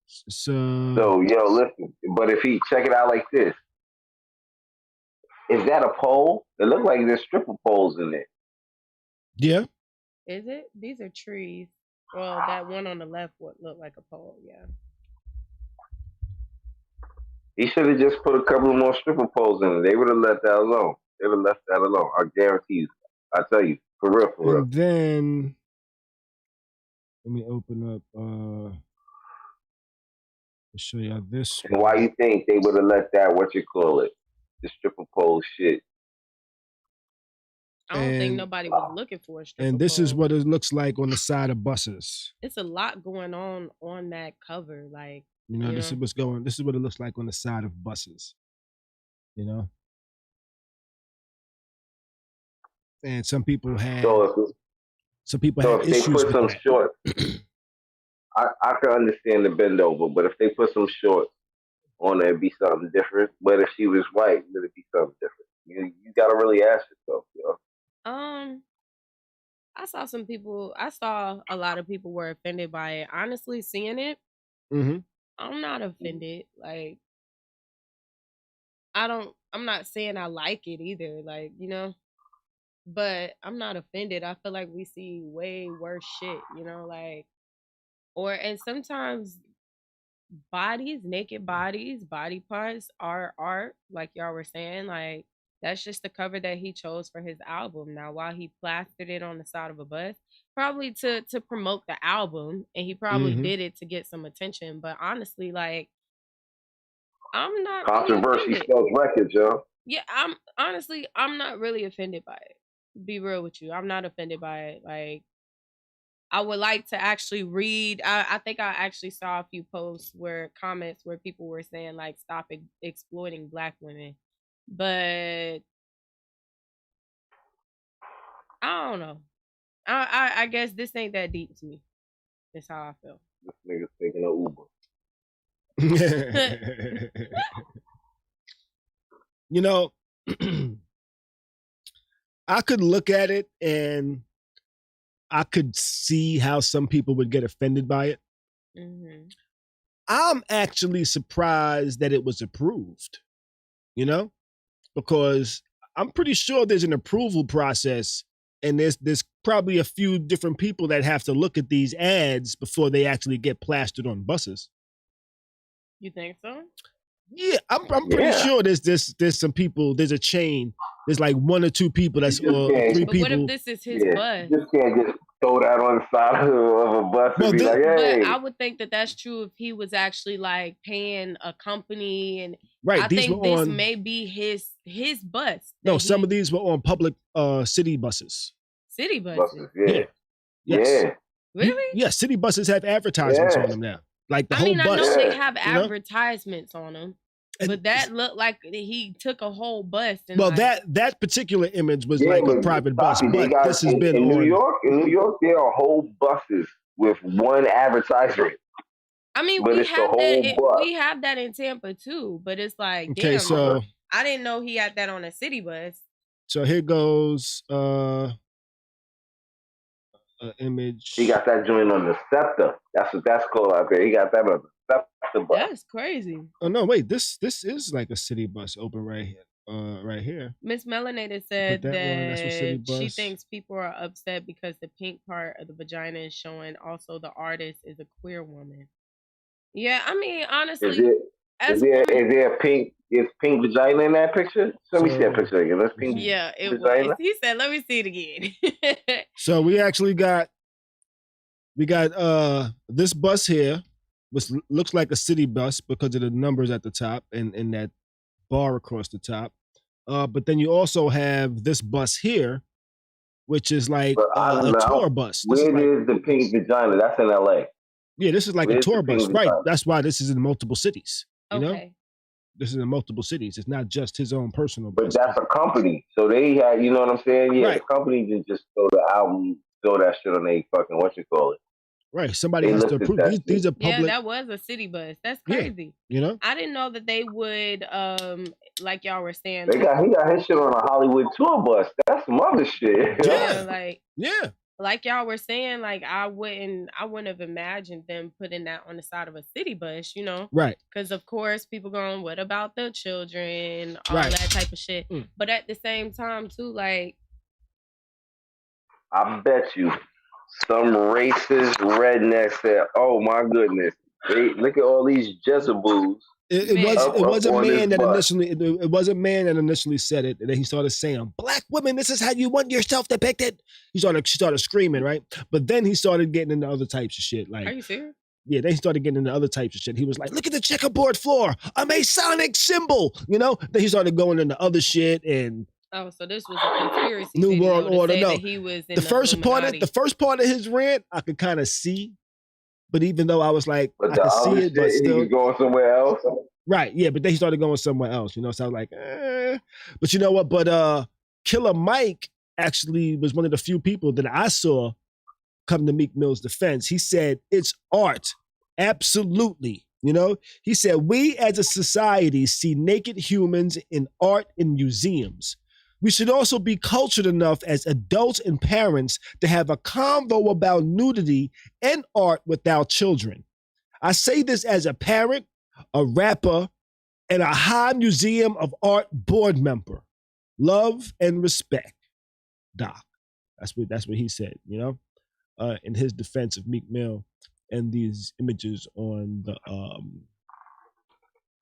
So yo, listen, but if he check it out like this, is that a pole? It looked like there's stripper poles in there. Yeah. Is it? These are trees. Well, that one on the left would look like a pole, yeah. He should have just put a couple of more stripper poles in it. They would have let that alone. They would have left that alone. I guarantee you. I tell you, for real. And then let me open up to show y'all this. And why you think they would have let that, the stripper pole shit? I don't think nobody was looking for a stripper And this pole. is what it looks like on the side of buses. It's a lot going on that cover, like, you know, this is what's going. This is what it looks like on the side of buses. You know, and some people had issues with some that. shorts. I can understand the bend over, but if they put some shorts on there, it'd be something different. But if she was white, it'd be something different. You gotta really ask yourself, yo. I saw a lot of people were offended by it. Honestly, seeing it, I'm not offended. Like, I'm not saying I like it either, like, you know, but I'm not offended. I feel like we see way worse shit, you know, like, and sometimes naked bodies, body parts are art, like y'all were saying, like, That's just the cover that he chose for his album. Now, while he plastered it on the side of a bus, probably to promote the album, and he probably did it to get some attention. But honestly, like, I'm not really Controversy offended. spells records, yo. Yeah, I'm not really offended by it. Be real with you, I'm not offended by it. Like, I would like to actually read. I think I actually saw a few posts comments where people were saying like, stop exploiting Black women, but I don't know. I guess this ain't that deep to me. That's how I feel. This nigga's taking an Uber. You know, I could look at it and I could see how some people would get offended by it. I'm actually surprised that it was approved, you know, because I'm pretty sure there's an approval process, and there's probably a few different people that have to look at these ads before they actually get plastered on buses. You think so? Yeah, I'm pretty sure there's some people. There's a chain. There's like one or two people or 3 but people. What if this is his bus? You just can't just throw that on the side of a bus and be like, hey. But I would think that that's true if he was actually like paying a company, and right. I think this may be his bus. No, some of these were on public city buses. City buses? Yeah. Yes. Yeah. Really? Yeah, city buses have advertisements on them now. Like the whole bus. I know they have advertisements on them. But that looked like he took a whole bus. And well, that particular image was like a private bus. But this has been in New York. In New York, there are whole buses with one advertisement. I mean, but we have that in Tampa too. But it's like, okay, damn, so I didn't know he had that on a city bus. So here goes image. He got that joint on the Scepter. That's what that's called out there. He got that on the Scepter bus. That's crazy. Oh no, wait, this is like a city bus open right here. Right here. Miss Melanated said that she thinks people are upset because the pink part of the vagina is showing. Also, the artist is a queer woman. Yeah, I mean, honestly, is there a pink vagina in that picture? Let me see that picture again. Let's pink. Yeah, it vagina. Was. He said, "Let me see it again." So we actually got this bus here, which looks like a city bus because of the numbers at the top and that bar across the top. But then you also have this bus here, which is like a tour bus. Where is the pink vagina? That's in LA. Yeah, this is like a tour bus, right? That's why this is in multiple cities. You know, this is in multiple cities. It's not just his own personal bus. But that's a company, so they had, you know what I'm saying? Yeah, the company didn't just throw the album, throw that shit on they fucking it. Right, somebody has to approve. These are public. Yeah, that was a city bus. That's crazy. Yeah, you know, I didn't know that they would, like y'all were saying. He got his shit on a Hollywood tour bus. That's some other shit. Yeah, like y'all were saying, like I wouldn't have imagined them putting that on the side of a city bus, you know? Right. Because of course people going, what about the children? All that type of shit. But at the same time too, like, I bet you some racist redneck said, "Oh my goodness, look at all these Jezebels." It was a man that initially said it, and then he started saying, "Black women, this is how you want yourself depicted." She started screaming, right? But then he started getting into other types of shit. Like, are you serious? Yeah, then he started getting into other types of shit. He was like, "Look at the checkerboard floor, a Masonic symbol," you know. Then he started going into other shit and. Oh, so this was a conspiracy. New World Order. No, he was in the first part of his rant, I could kind of see. But even though I was like, I could see it, but still. He was going somewhere else. Right, yeah, but then he started going somewhere else, you know, so I was like, But you know what? But Killer Mike actually was one of the few people that I saw come to Meek Mill's defense. He said, it's art. Absolutely. You know, he said, we as a society see naked humans in art in museums. We should also be cultured enough as adults and parents to have a convo about nudity and art with our children. I say this as a parent, a rapper, and a high museum of art board member. Love and respect, Doc. That's what he said, you know, in his defense of Meek Mill and these images on the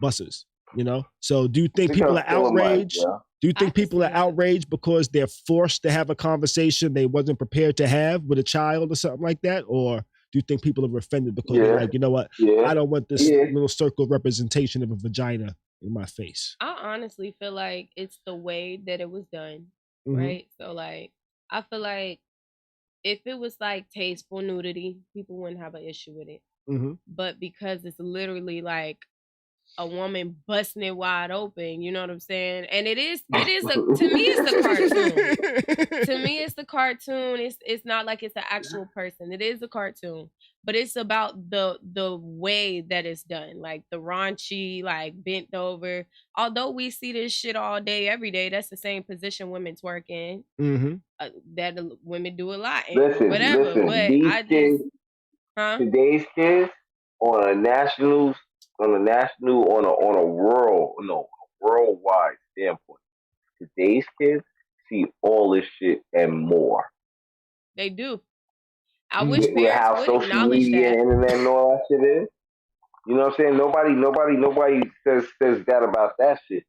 buses. You know, so do you think They people come are killing Mike, outraged? yeah. Do you I think can people see are that. outraged because they're forced to have a conversation they wasn't prepared to have with a child or something like that? Or do you think people are offended because they're Yeah, like, you know what? yeah, I don't want this yeah. little circle representation of a vagina in my face. I honestly feel like it's the way that it was done, Mhm. right? So like, I feel like if it was like tasteful nudity, people wouldn't have an issue with it. Mhm. But because it's literally like a woman busting it wide open, you know what I'm saying? And it is to me it's a cartoon. To me it's the cartoon. It's not like it's an actual person. It is a cartoon. But it's about the way that it's done. Like the raunchy, like bent over. Although we see this shit all day, every day, that's the same position women twerk in. Mhm. That women do a lot in. Listen, Whatever. But these I kids, just today's kids, on a national, on a worldwide standpoint, today's kids see all this shit and more. they do. I wish With parents how would social acknowledge media and that. internet and all that shit is. You know what I'm saying? Nobody says that about that shit.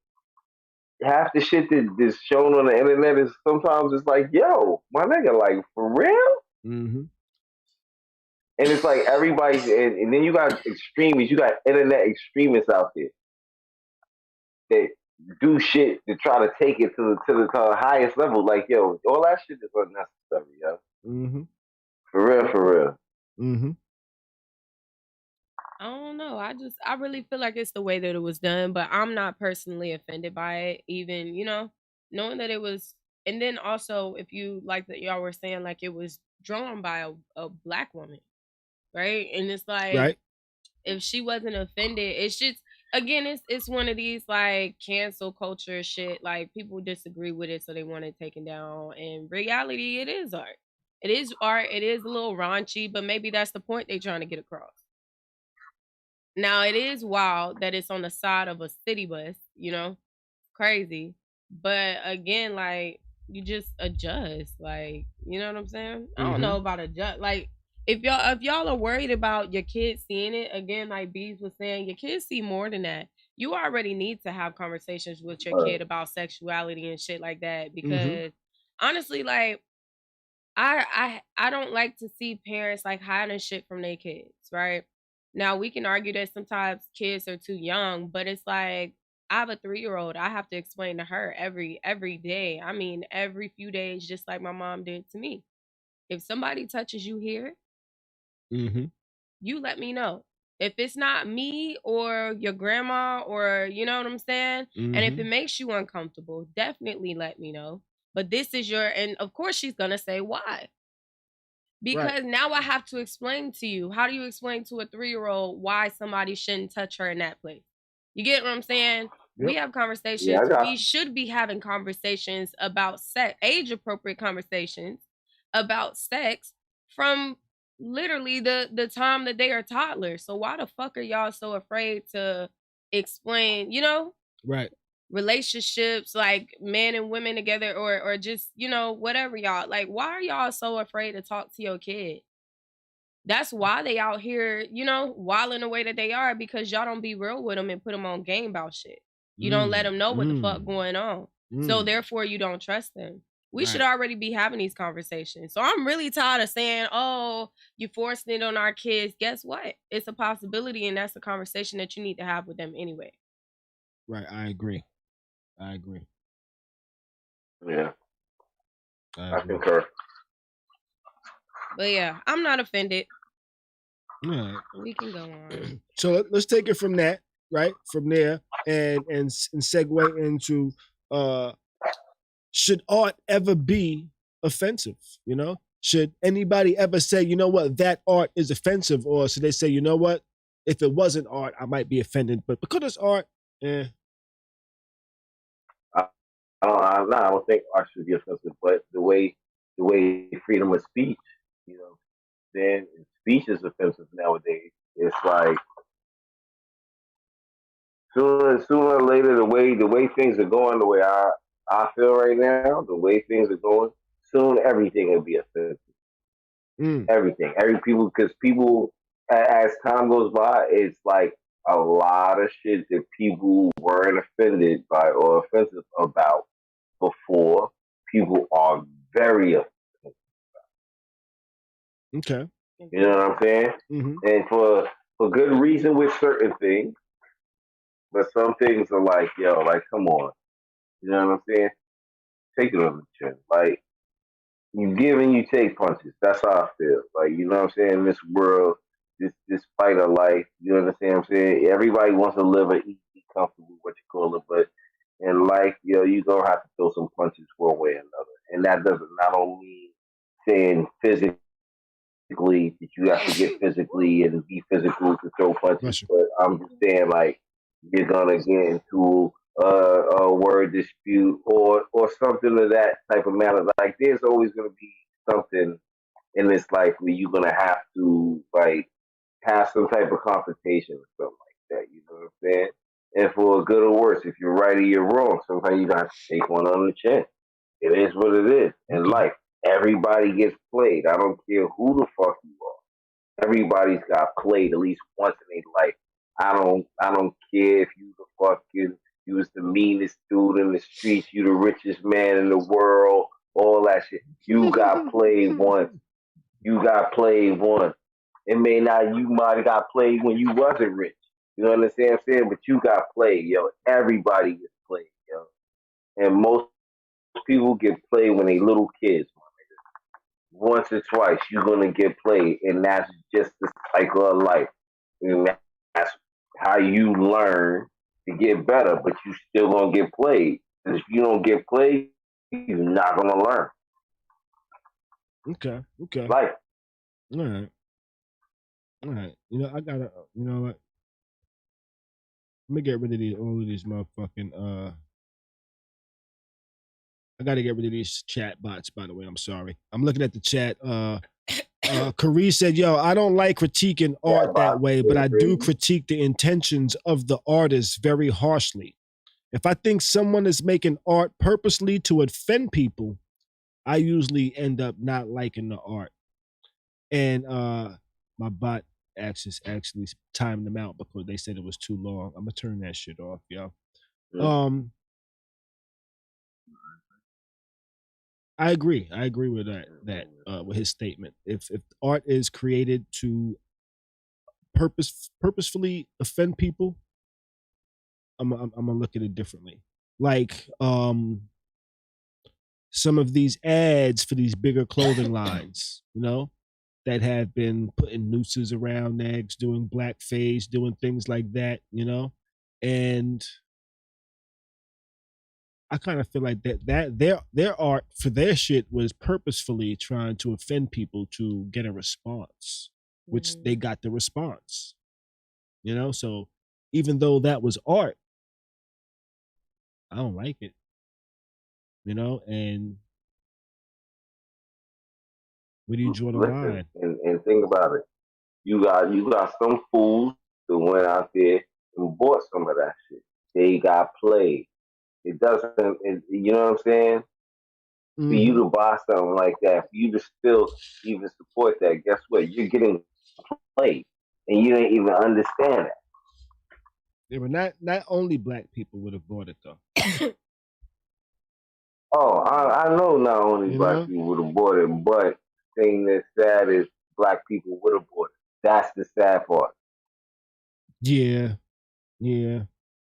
Half the shit that's shown on the internet is sometimes it's like, yo, my nigga, like for real? Mhm. And it's like everybody's, and then you got extremists, you got internet extremists out there that do shit to try to take it to the highest level. Like, yo, all that shit is unnecessary, yo. Mhm. For real. Mhm. I don't know. I really feel like it's the way that it was done, but I'm not personally offended by it. Even, knowing that it was, and then also if you like that y'all were saying like it was drawn by a black woman, right? And it's like Right. if she wasn't offended, it's just again, it's one of these like cancel culture shit. Like people disagree with it, so they want it taken down. In reality, it is art. It is art. It is a little raunchy, but maybe that's the point they're trying to get across. Now it is wild that it's on the side of a city bus, crazy. But again, like you just adjust, like you know what I'm saying. I don't know about adjust. Like if y'all are worried about your kids seeing it again, like Bees was saying, your kids see more than that. You already need to have conversations with your kid about sexuality and shit like that because honestly, like I don't like to see parents like hiding shit from their kids, right? Now we can argue that sometimes kids are too young, but it's like I have a 3-year-old. I have to explain to her every day. I mean, every few days, just like my mom did to me. If somebody touches you here, Mhm. you let me know. If it's not me or your grandma or you know what I'm saying, and if it makes you uncomfortable, definitely let me know. But this is and of course she's gonna say why. Because now I have to explain to you. How do you explain to a 3-year-old why somebody shouldn't touch her in that place? You get what I'm saying? Yep. We have Yeah, conversations. I got We should be having conversations about sex, age appropriate conversations about sex from literally the time that they are toddlers. So why the fuck are y'all so afraid to explain, Right. relationships like men and women together or just whatever y'all like why are y'all so afraid to talk to your kid? That's why they out here wilding the way that they are because y'all don't be real with them and put them on game about shit. You don't let them know what the fuck going on, so therefore you don't trust them. We should already be having these conversations. So I'm really tired of saying, oh, you forcing it on our kids. Guess what? It's a possibility, and that's a conversation that you need to have with them anyway. Right. I agree. yeah. I I agree. concur. But yeah, I'm not offended. All right. We can go on. So let's take it from that, right? From there, and segue into should art ever be offensive? Should anybody ever say, you know what, that art is offensive, or should they say, you know what, if it wasn't art, I might be offended, but because it's art, I don't think art should be offensive, but the way freedom of speech, then speech is offensive nowadays. It's like sooner or later, the way things are going, the way I feel right now, the way things are going, soon everything will be offensive. Everything, because people, as time goes by, it's like a lot of shit that people weren't offended by or offensive about before. People are very offended. Okay. You know what I'm saying? Mm-hmm. And for good reason with certain things, but some things are like, yo, like, come on. You know what I'm saying? Take it on the chin. Like, you give and you take punches. That's how I feel. Like, you know what I'm saying? In this world, this fight of life, you understand what I'm saying? Everybody wants to live an easy, comfortable, what you call it, but in life, yo, you gonna have to throw some punches one way or another. And that doesn't not only mean saying physically that you have to get physically and be physical to throw punches, but I'm just saying like you're gonna get into a word dispute or something of that type of matter. Like there's always gonna be something in this life where you're gonna have to like have some type of confrontation or something like that. You know what I'm saying? And for good or worse, if you're right or you're wrong, sometimes you got to take one on the chin. It is what it is in life. Everybody gets played. I don't care who the fuck you are. Everybody's got played at least once in their life. I don't care if you the fucking you was the meanest dude in the streets, you the richest man in the world, all that shit. You got played once. You got played once. It may not you might have got played when you wasn't rich. You understand what I'm saying? But you got played, yo. Everybody gets played, yo. And most people get played when they little kids. Once or twice, you're gonna get played, and that's just the cycle of life. And that's how you learn to get better. But you still gonna get played. And if you don't get played, you're not gonna learn. Okay. Life. All right. You know, I gotta. You know what? Let me get rid of all of these motherfucking. I gotta get rid of these chat bots. By the way, I'm sorry. I'm looking at the chat. Khary said, "Yo, I don't like critiquing art that way, but I do critique the intentions of the artist very harshly. If I think someone is making art purposely to offend people, I usually end up not liking the art." And my bot actually timed them out because they said it was too long. I'm gonna turn that shit off, yo. I agree with that with his statement. If art is created to purposefully offend people, I'm gonna look at it differently. Like some of these ads for these bigger clothing lines, you know, that have been putting nooses around necks, doing blackface, doing things like that, you know, and I kind of feel like that their art for their shit was purposefully trying to offend people to get a response, which they got the response, you know. So even though that was art, I don't like it, you know. And where do you draw the line? And think about it. You got some fools that went out there and bought some of that shit. They got played. It doesn't. You know what I'm saying? For you to buy something like that, for you to still even support that, guess what? You're getting played, and you didn't even understand that. Yeah, but not only black people would have bought it though. Oh, I know not only black people would have bought it, but the thing that's sad is black people would have bought it. That's the sad part. Yeah,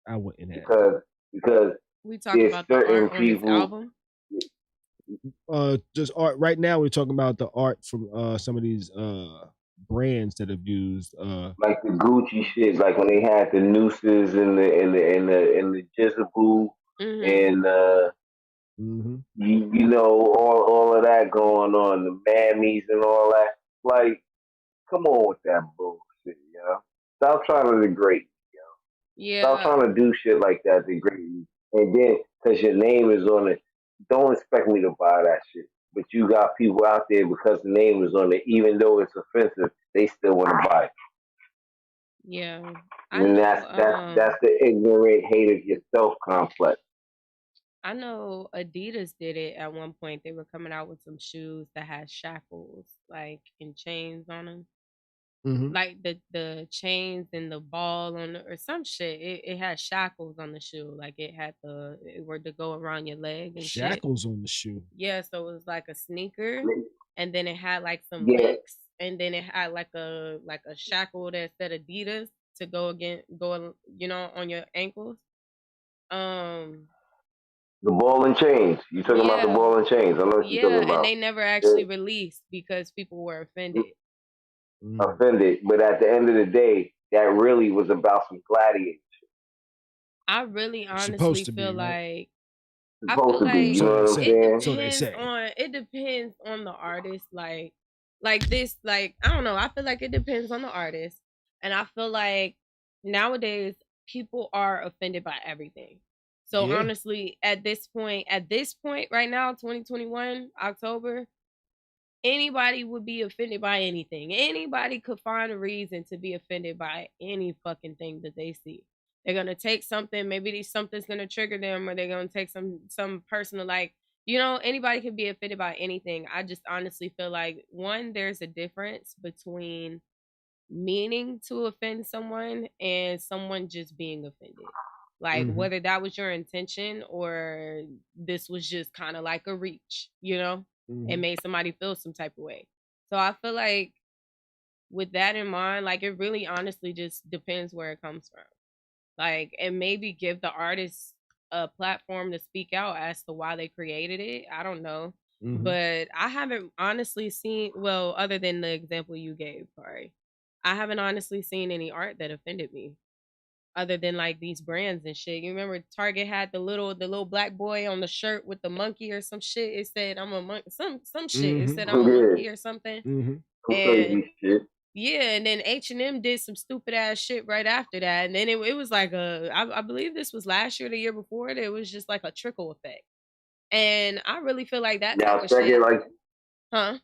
I wouldn't have. Because we talking about the art on his album. Just art. Right now, we're talking about the art from some of these brands that have used like the Gucci shit, like when they had the nooses and the Jizaboo and you know all of that going on, the mammies and all that. Like, come on with that bullshit, you know. Stop trying to degrade, you know. Yeah. Stop trying to do shit like that to degrade you, and then because your name is on it, don't expect me to buy that shit. But you got people out there because the name is on it, even though it's offensive, they still want to buy it. Yeah, and that's the ignorant hate of yourself complex. I know Adidas did it at one point. They were coming out with some shoes that had shackles, like and chains on them. like the chains and the ball on or some shit. It had shackles on the shoe, like it were to go around your leg and shackles on the shoe. Yeah, so it was like a sneaker, and then it had like some Yeah. links, and then it had like a shackle that said Adidas to go on your ankles. The ball and chains. You talking about the ball and chains? I know what you're talking about. And they never actually released because people were offended. Offended, but at the end of the day, that really was about some gladiator shit. I really honestly feel like you know what I'm saying? It depends on the artist. Like this, like I don't know. I feel like it depends on the artist, and I feel like nowadays people are offended by everything. So honestly, at this point right now, 2021 October, anybody would be offended by anything. Anybody could find a reason to be offended by any fucking thing that they see. They're gonna take something, maybe something's gonna trigger them, or they're gonna take some personal, like, anybody can be offended by anything. I just honestly feel like, one, there's a difference between meaning to offend someone and someone just being offended. Like whether that was your intention or this was just kind of like a reach, it made somebody feel some type of way. So I feel like with that in mind, like it really honestly just depends where it comes from. Like, and maybe give the artist a platform to speak out as to why they created it. I don't know. But I haven't honestly seen, well, other than the example you gave, Khary, I haven't honestly seen any art that offended me. Other than like these brands and shit. You remember Target had the little black boy on the shirt with the monkey or some shit. It said I'm a monkey. Some shit. It said I'm a monkey or something. And yeah, and then H&M did some stupid ass shit right after that. And then it was like I believe this was last year, the year before. It was just like a trickle effect. And I really feel like that type of shit. Like, huh?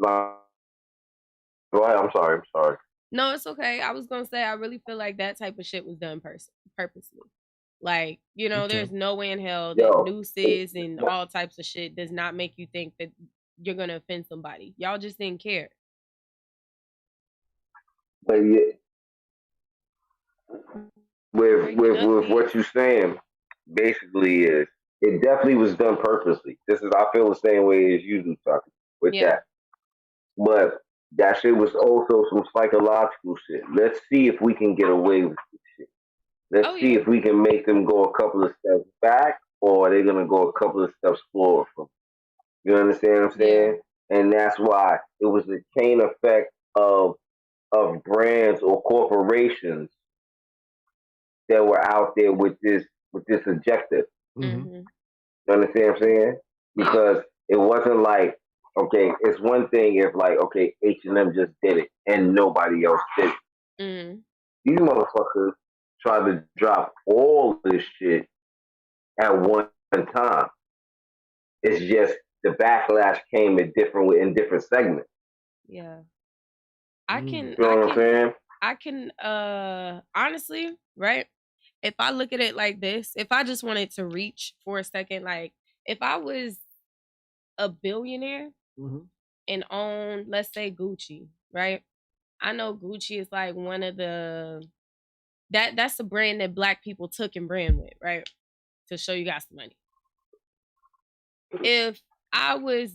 Go ahead. I'm sorry. No, it's okay. I was gonna say I really feel like that type of shit was done purposely. Like, there's no way in hell that nooses and all types of shit does not make you think that you're gonna offend somebody. Y'all just didn't care. But yeah, with what you're saying, basically is it definitely was done purposely. I feel the same way as you do, talking with that. But that shit was also some psychological shit. Let's see if we can get away with this shit. Let's see if we can make them go a couple of steps back, or they're gonna go a couple of steps forward from. You understand what I'm saying? And that's why it was a chain effect of brands or corporations that were out there with this objective. You understand what I'm saying? Because it wasn't like, okay, it's one thing if like, okay, H&M just did it and nobody else did it. These motherfuckers tried to drop all this shit at one time. It's just the backlash came in different segments. Yeah. I can, you know what I'm saying? I can, honestly, right? If I look at it like this, if I just wanted to reach for a second, like if I was a billionaire and own, let's say, Gucci, right? I know Gucci is like one of that's a brand that Black people took and brand with, right? To show you guys the money. If I was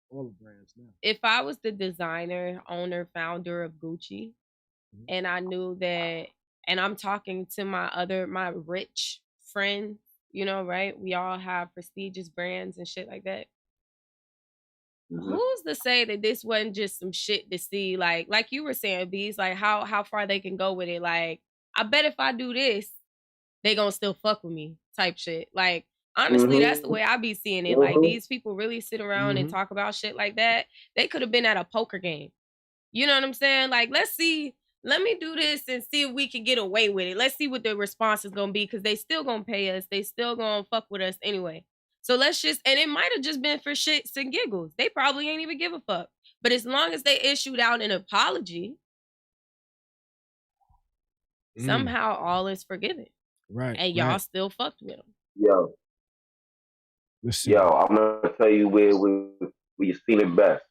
all the brands now. If I was the designer, owner, founder of Gucci, and I knew that, and I'm talking to my rich friends, right? We all have prestigious brands and shit like that. Who's to say that this wasn't just some shit to see, like you were saying, B's, like how far they can go with it? Like, I bet if I do this, they gonna still fuck with me, type shit. Like, honestly, that's the way I be seeing it. Like, these people really sit around and talk about shit like that. They could have been at a poker game. You know what I'm saying? Like, let me do this and see if we can get away with it. Let's see what the response is gonna be, because they still gonna pay us. They still gonna fuck with us anyway. So let's just, and it might have just been for shits and giggles. They probably ain't even give a fuck. But as long as they issued out an apology, somehow all is forgiven. Right. And y'all still fucked with them. Yo, I'm gonna tell you where you've seen it best.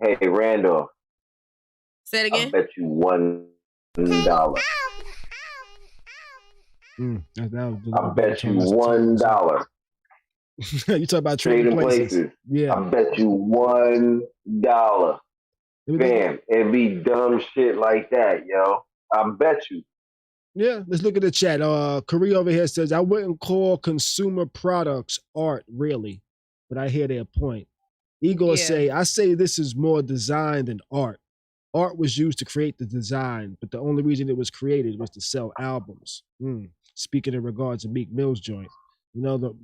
Hey, Randolph. Say it I again. bet you $1. I bet you $1. You talk about Trading trading places. Yeah. I bet you $1. Fam, it be dumb shit like that, yo. I bet you. Yeah, let's look at the chat. Khary over here says, I wouldn't call consumer products art, really, but I hear their point. Igor say, I say this is more design than art. Art was used to create the design, but the only reason it was created was to sell albums. Speaking in regards to Meek Mill's joint, you know,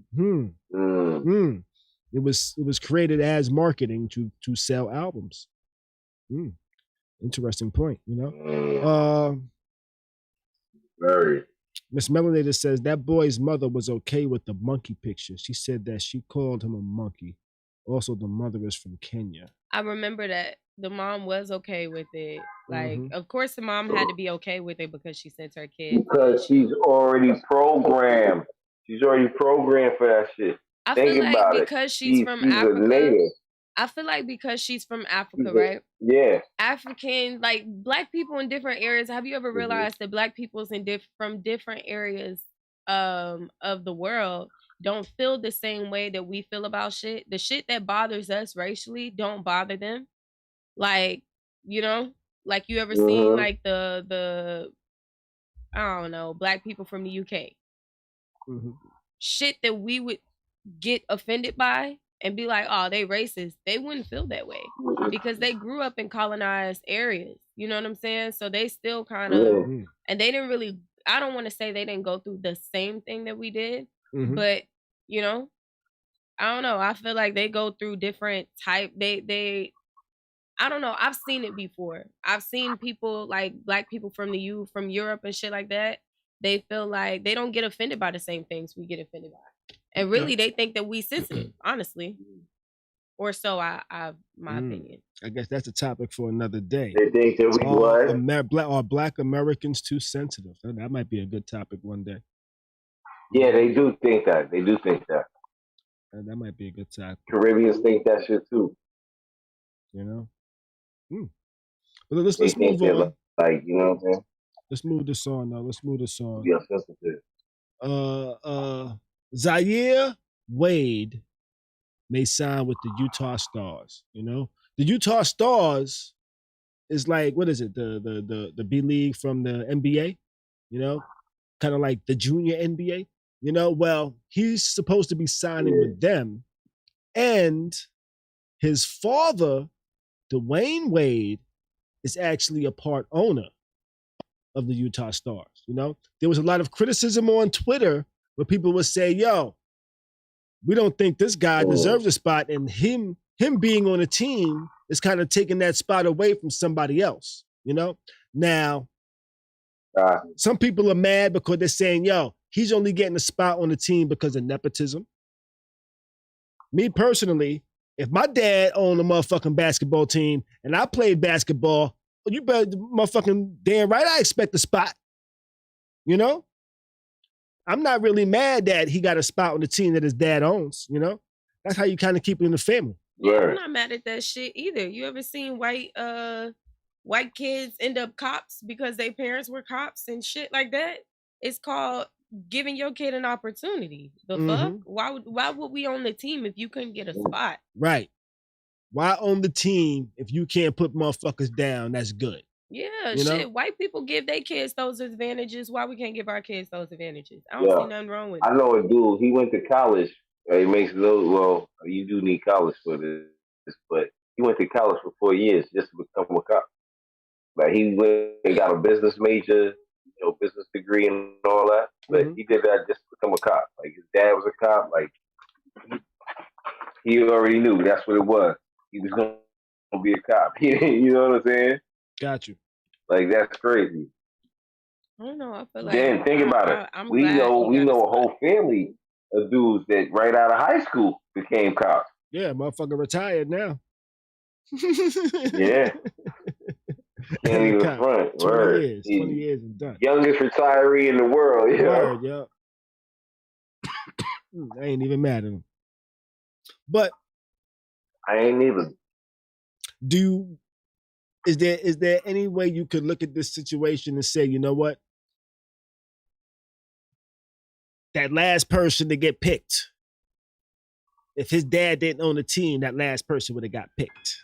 it was created as marketing to sell albums. Interesting point, you know. Very. Miss Melanator says that boy's mother was okay with the monkey picture. She said that she called him a monkey. Also, the mother is from Kenya. I remember that the mom was okay with it. Like, of course, the mom had to be okay with it because she sent her kids. Because she's already programmed. She's already programmed for that shit. I feel like because she's from Africa. I feel like because she's from Africa, right? Yeah. African, like black people in different areas. Have you ever realized that black people's from different areas of the world don't feel the same way that we feel about shit? The shit that bothers us racially don't bother them. Like, you know, like you ever seen like the I don't know, black people from the UK. Shit that we would get offended by and be like, oh, they racist. They wouldn't feel that way because they grew up in colonized areas. You know what I'm saying? So they still kind of, and they didn't really, I don't want to say they didn't go through the same thing that we did, but, you know, I don't know. I feel like they go through different type, I don't know. I've seen it before. I've seen people like black people from from Europe and shit like that. They feel like they don't get offended by the same things we get offended by. And really, they think that we sensitive, honestly. Or so my opinion. I guess that's a topic for another day. They think that we are black Americans too sensitive? That might be a good topic one day. Yeah, they do think that. They do think that. That might be a good topic. Caribbeans think that shit too. You know? But let's move on. Like, you know what I'm saying? Let's move this on now. Let's move this on. Yeah, sensitive. Zaire Wade may sign with the Utah Stars. You know, the Utah Stars is like, what is it? The B League from the NBA. You know, kind of like the junior NBA. You know, well, he's supposed to be signing with them, and his father, Dwayne Wade, is actually a part owner of the Utah Stars. You know, there was a lot of criticism on Twitter where people would say, yo, we don't think this guy deserves a spot, and him being on a team is kind of taking that spot away from somebody else, you know? Now, some people are mad because they're saying, yo, he's only getting a spot on the team because of nepotism. Me personally, if my dad owned a motherfucking basketball team and I played basketball, you better motherfucking damn right I expect a spot, you know? I'm not really mad that he got a spot on the team that his dad owns, you know? That's how you kind of keep it in the family. Yeah, I'm not mad at that shit either. You ever seen white kids end up cops because their parents were cops and shit like that? It's called giving your kid an opportunity. The fuck? Why would we own the team if you couldn't get a spot? Right. Why own the team if you can't put motherfuckers down? That's good. Yeah, you know? Shit. White people give their kids those advantages. Why we can't give our kids those advantages? I don't see nothing wrong with it. I know a dude, he went to college. He makes well, you do need college for this, but he went to college for 4 years just to become a cop. Like he went and got a business major, business degree and all that. But he did that just to become a cop. Like his dad was a cop. Like he already knew that's what it was. He was going to be a cop. You know what I'm saying? Got you. Like that's crazy. I don't know. I feel like then think about it. We know a whole family of dudes that right out of high school became cops. Yeah, motherfucker retired now. Yeah. Can't even front. 20 years and done. Youngest retiree in the world. Yeah. Word, yeah. I ain't even mad at him. But I ain't even. Is there any way you could look at this situation and say, you know what? That last person to get picked, if his dad didn't own the team, that last person would have got picked.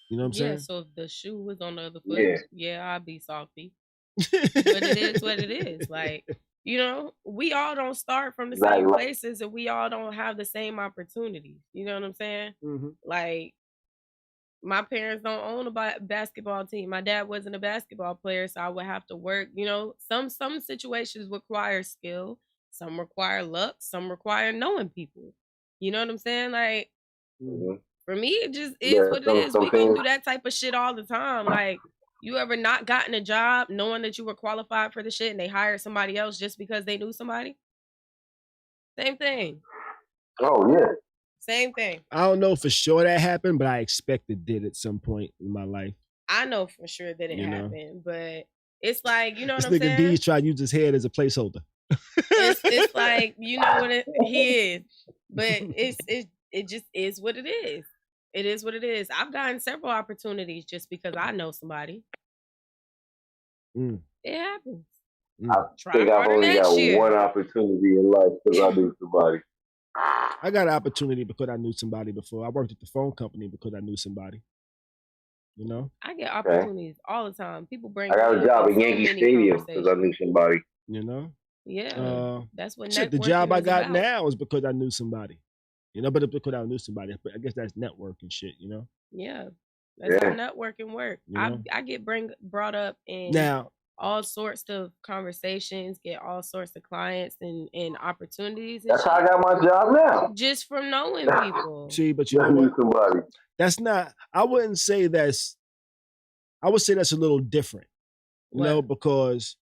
You know what I'm saying? Yeah, so if the shoe was on the other foot, yeah, I'd be salty. But it is what it is. Like, you know, we all don't start from the same places and we all don't have the same opportunities. You know what I'm saying? Mm-hmm. Like, my parents don't own a basketball team. My dad wasn't a basketball player, so I would have to work. You know, some situations require skill, some require luck, some require knowing people. You know what I'm saying? Like, for me, it just is what it is. We go through that type of shit all the time. Like, you ever not gotten a job knowing that you were qualified for the shit and they hired somebody else just because they knew somebody? Same thing. Oh, yeah. Same thing. I don't know for sure that happened, but I expect it did at some point in my life. I know for sure that it happened, but it's like, you know what I'm saying? This nigga D's trying to use his head as a placeholder. It's like, you know what he is, but it just is what it is. It is what it is. I've gotten several opportunities just because I know somebody. It happens. I think I've only got one opportunity in life because I knew somebody. I got an opportunity because I knew somebody before. I worked at the phone company because I knew somebody. You know? I get opportunities all the time. People bring I got a job at Yankee Stadium because I knew somebody. You know? Yeah. That's what shit, the job I got now is because I knew somebody. You know, but because I knew somebody. I guess that's networking shit, you know? Yeah. That's how networking work. You know? I get brought up in now all sorts of conversations, get all sorts of clients and opportunities. And that's how I got my job now. Just from knowing people. See, but you know what? Somebody. That's not, I would say that's a little different. You know, because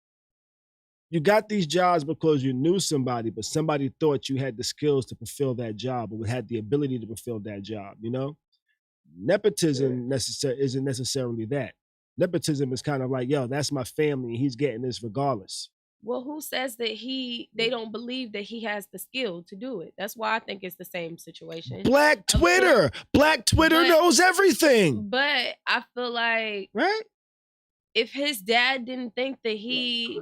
you got these jobs because you knew somebody, but somebody thought you had the skills to fulfill that job or had the ability to fulfill that job, you know? Nepotism isn't necessarily that. Nepotism is kind of like, yo, that's my family, and he's getting this regardless. Well, who says that they don't believe that he has the skill to do it? That's why I think it's the same situation. Black Twitter knows everything. But I feel like, right? If his dad didn't think that he...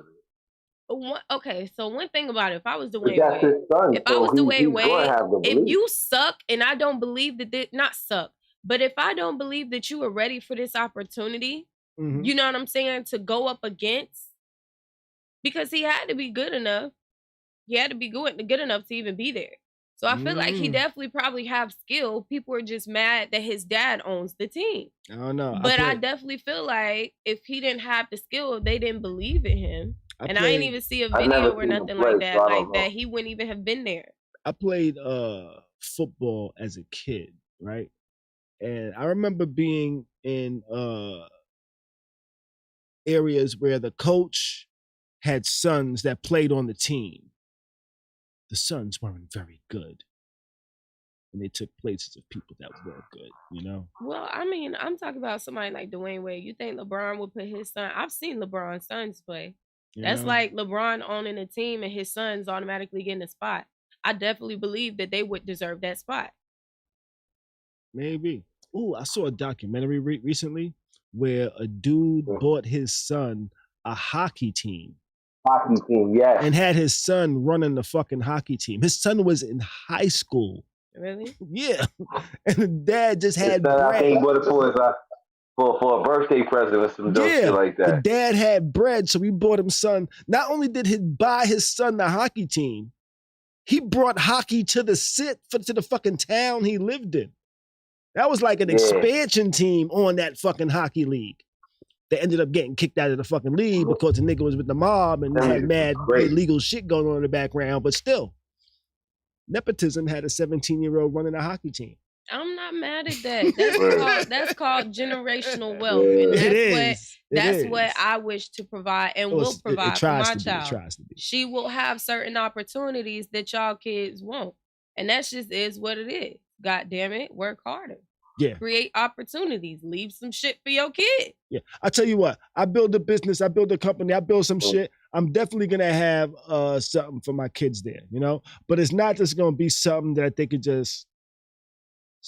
Okay, so one thing about it, if I was Dwayne Wade, if you suck and I don't believe that, not suck, but if I don't believe that you are ready for this opportunity, you know what I'm saying, to go up against, because he had to be good enough. He had to be good enough to even be there. So I feel like he definitely probably have skill. People are just mad that his dad owns the team. I don't know. But I definitely feel like if he didn't have the skill, they didn't believe in him. I didn't even see a video or nothing like that. Like that, he wouldn't even have been there. I played football as a kid, right? And I remember being in areas where the coach had sons that played on the team. The sons weren't very good. And they took places of people that were good, you know? Well, I mean, I'm talking about somebody like Dwayne Wade. You think LeBron would put his son? I've seen LeBron's sons play. That's like LeBron owning a team and his sons automatically getting a spot. I definitely believe that they would deserve that spot. Maybe. Ooh, I saw a documentary recently where a dude bought his son a hockey team. Hockey team, yes. And had his son running the fucking hockey team. His son was in high school. Really? Yeah. And the dad just had bread. I think what it was, for a birthday present or some dope shit like that. The dad had bread, so we bought him son. Not only did he buy his son the hockey team, he brought hockey to the fucking town he lived in. That was like an expansion team on that fucking hockey league. They ended up getting kicked out of the fucking league because the nigga was with the mob and had mad illegal shit going on in the background. But still, nepotism had a 17-year-old running a hockey team. I'm not mad at that. That's called generational wealth. And that's what I wish to provide and will provide for my child. She will have certain opportunities that y'all kids won't. And that just is what it is. God damn it, work harder. Yeah. Create opportunities. Leave some shit for your kid. Yeah. I tell you what, I build a business, I build a company, I build some shit. I'm definitely gonna have something for my kids there, you know? But it's not just gonna be something that they could just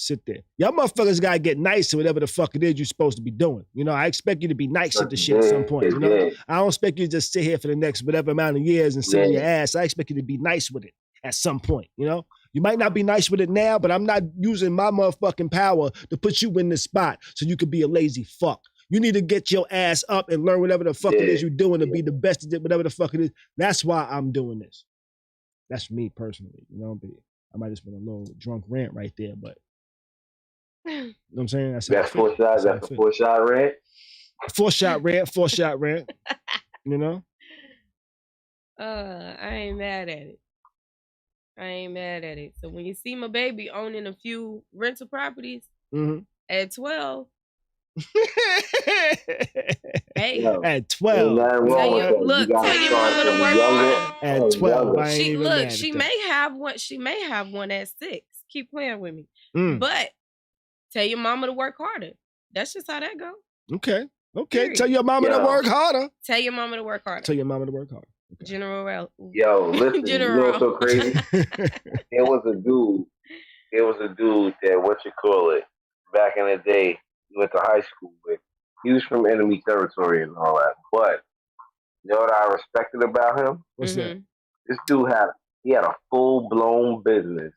Sit there. Y'all motherfuckers gotta get nice to whatever the fuck it is you're supposed to be doing. You know, I expect you to be nice at the shit at some point. You know, I don't expect you to just sit here for the next whatever amount of years and sit on your ass. I expect you to be nice with it at some point. You know, you might not be nice with it now, but I'm not using my motherfucking power to put you in this spot so you could be a lazy fuck. You need to get your ass up and learn whatever the fuck it is you're doing to be the best at it, whatever the fuck it is. That's why I'm doing this. That's me personally. You know, I might just been a little drunk rant right there, but you know what I'm saying? That's 4 shots. That's a 4-shot rant. 4-shot rant. 4-shot rant. You know? I ain't mad at it. So when you see my baby owning a few rental properties at 12, hey, at 12, tell your mama to work hard. At 12, she may have one. She may have one at 6. Keep playing with me, but tell your mama to work harder. That's just how that go. Okay. Period. Tell your mama to work harder. Tell your mama to work harder. Tell your mama to work harder. Okay. General. Yo, listen. You know what's so crazy? There was a dude that back in the day. We went to high school with. He was from enemy territory and all that. But you know what I respected about him? What's that? This dude had a full-blown business.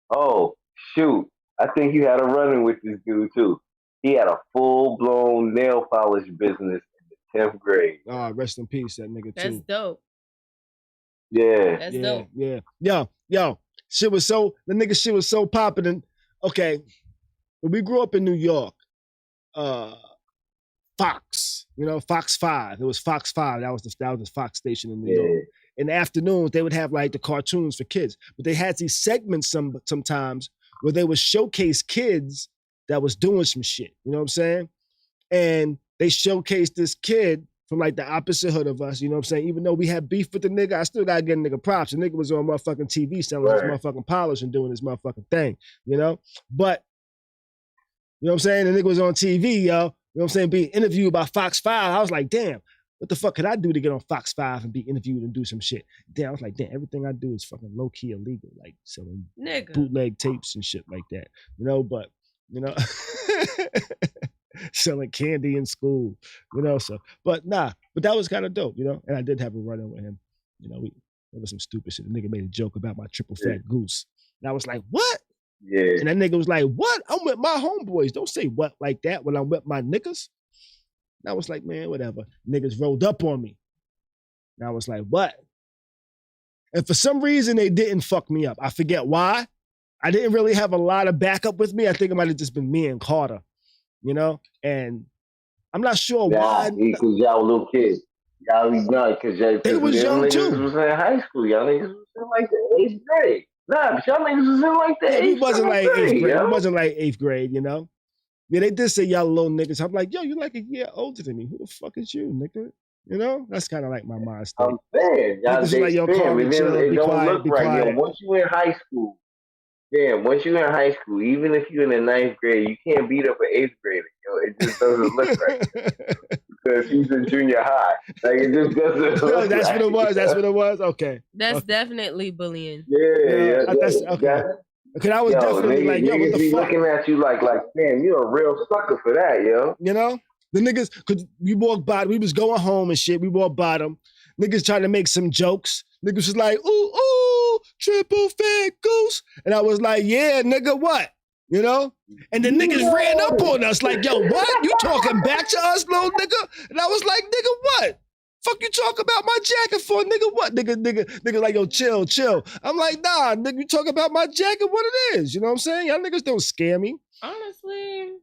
Oh, shoot. I think you had a run-in with this dude, too. He had a full-blown nail polish business in the 10th grade. Rest in peace, that nigga, too. That's dope. Yeah. That's dope. Yeah. Yo. The nigga shit was so popping. Okay. When we grew up in New York, Fox, Fox 5. It was Fox 5. That was the Fox station in New York. In the afternoons, they would have like the cartoons for kids. But they had these segments sometimes where they would showcase kids that was doing some shit. You know what I'm saying? And they showcased this kid from like the opposite hood of us. You know what I'm saying? Even though we had beef with the nigga, I still gotta get a nigga props. The nigga was on motherfucking TV selling his motherfucking polish and doing his motherfucking thing. You know? But you know what I'm saying? The nigga was on TV, yo. You know what I'm saying? Being interviewed by Fox 5. I was like, damn, what the fuck could I do to get on Fox 5 and be interviewed and do some shit? Damn, I was like, damn, everything I do is fucking low-key illegal, like selling bootleg tapes and shit like that. You know, but, selling candy in school, so. But that was kind of dope, And I did have a run-in with him. There was some stupid shit. The nigga made a joke about my triple fat goose. And I was like, what? Yeah. And that nigga was like, what? I'm with my homeboys. Don't say what like that when I'm with my niggas. And I was like, man, whatever. Niggas rolled up on me. And I was like, what? And for some reason, they didn't fuck me up. I forget why. I didn't really have a lot of backup with me. I think it might have just been me and Carter, And I'm not sure why. Because y'all were little kids. Y'all was young because they was young too. Was in high school. Y'all niggas was in like the 8th grade. Nah, but y'all niggas was in like the 8th grade. We wasn't like 8th grade. We wasn't like 8th grade, Yeah, they did say y'all little niggas. I'm like, yo, you like a year older than me. Who the fuck is you, nigga? That's kind of like my mind state. I'm saying, y'all just like, yo, call me, chill, it don't look right. Yo, once you in high school, even if you're in the 9th grade, you can't beat up an 8th grader. It just doesn't look right. Because he's in junior high. Like, it just doesn't look that's right. What it was. That's what it was? Okay. That's definitely bullying. Yeah. That's okay. Because I was definitely like, yo, what the fuck? Looking at you like, damn, you're a real sucker for that, yo. The niggas, because we walked by, we was going home and shit. We walked by them. Niggas trying to make some jokes. Niggas was like, ooh, triple fat goose. And I was like, yeah, nigga, what? And the niggas ran up on us like, yo, what? You talking back to us, little nigga? And I was like, nigga, what? Fuck you talk about my jacket for, nigga? What? Nigga like, yo, chill. I'm like, nah, nigga, you talk about my jacket, what it is. You know what I'm saying? Y'all niggas don't scare me. Honestly,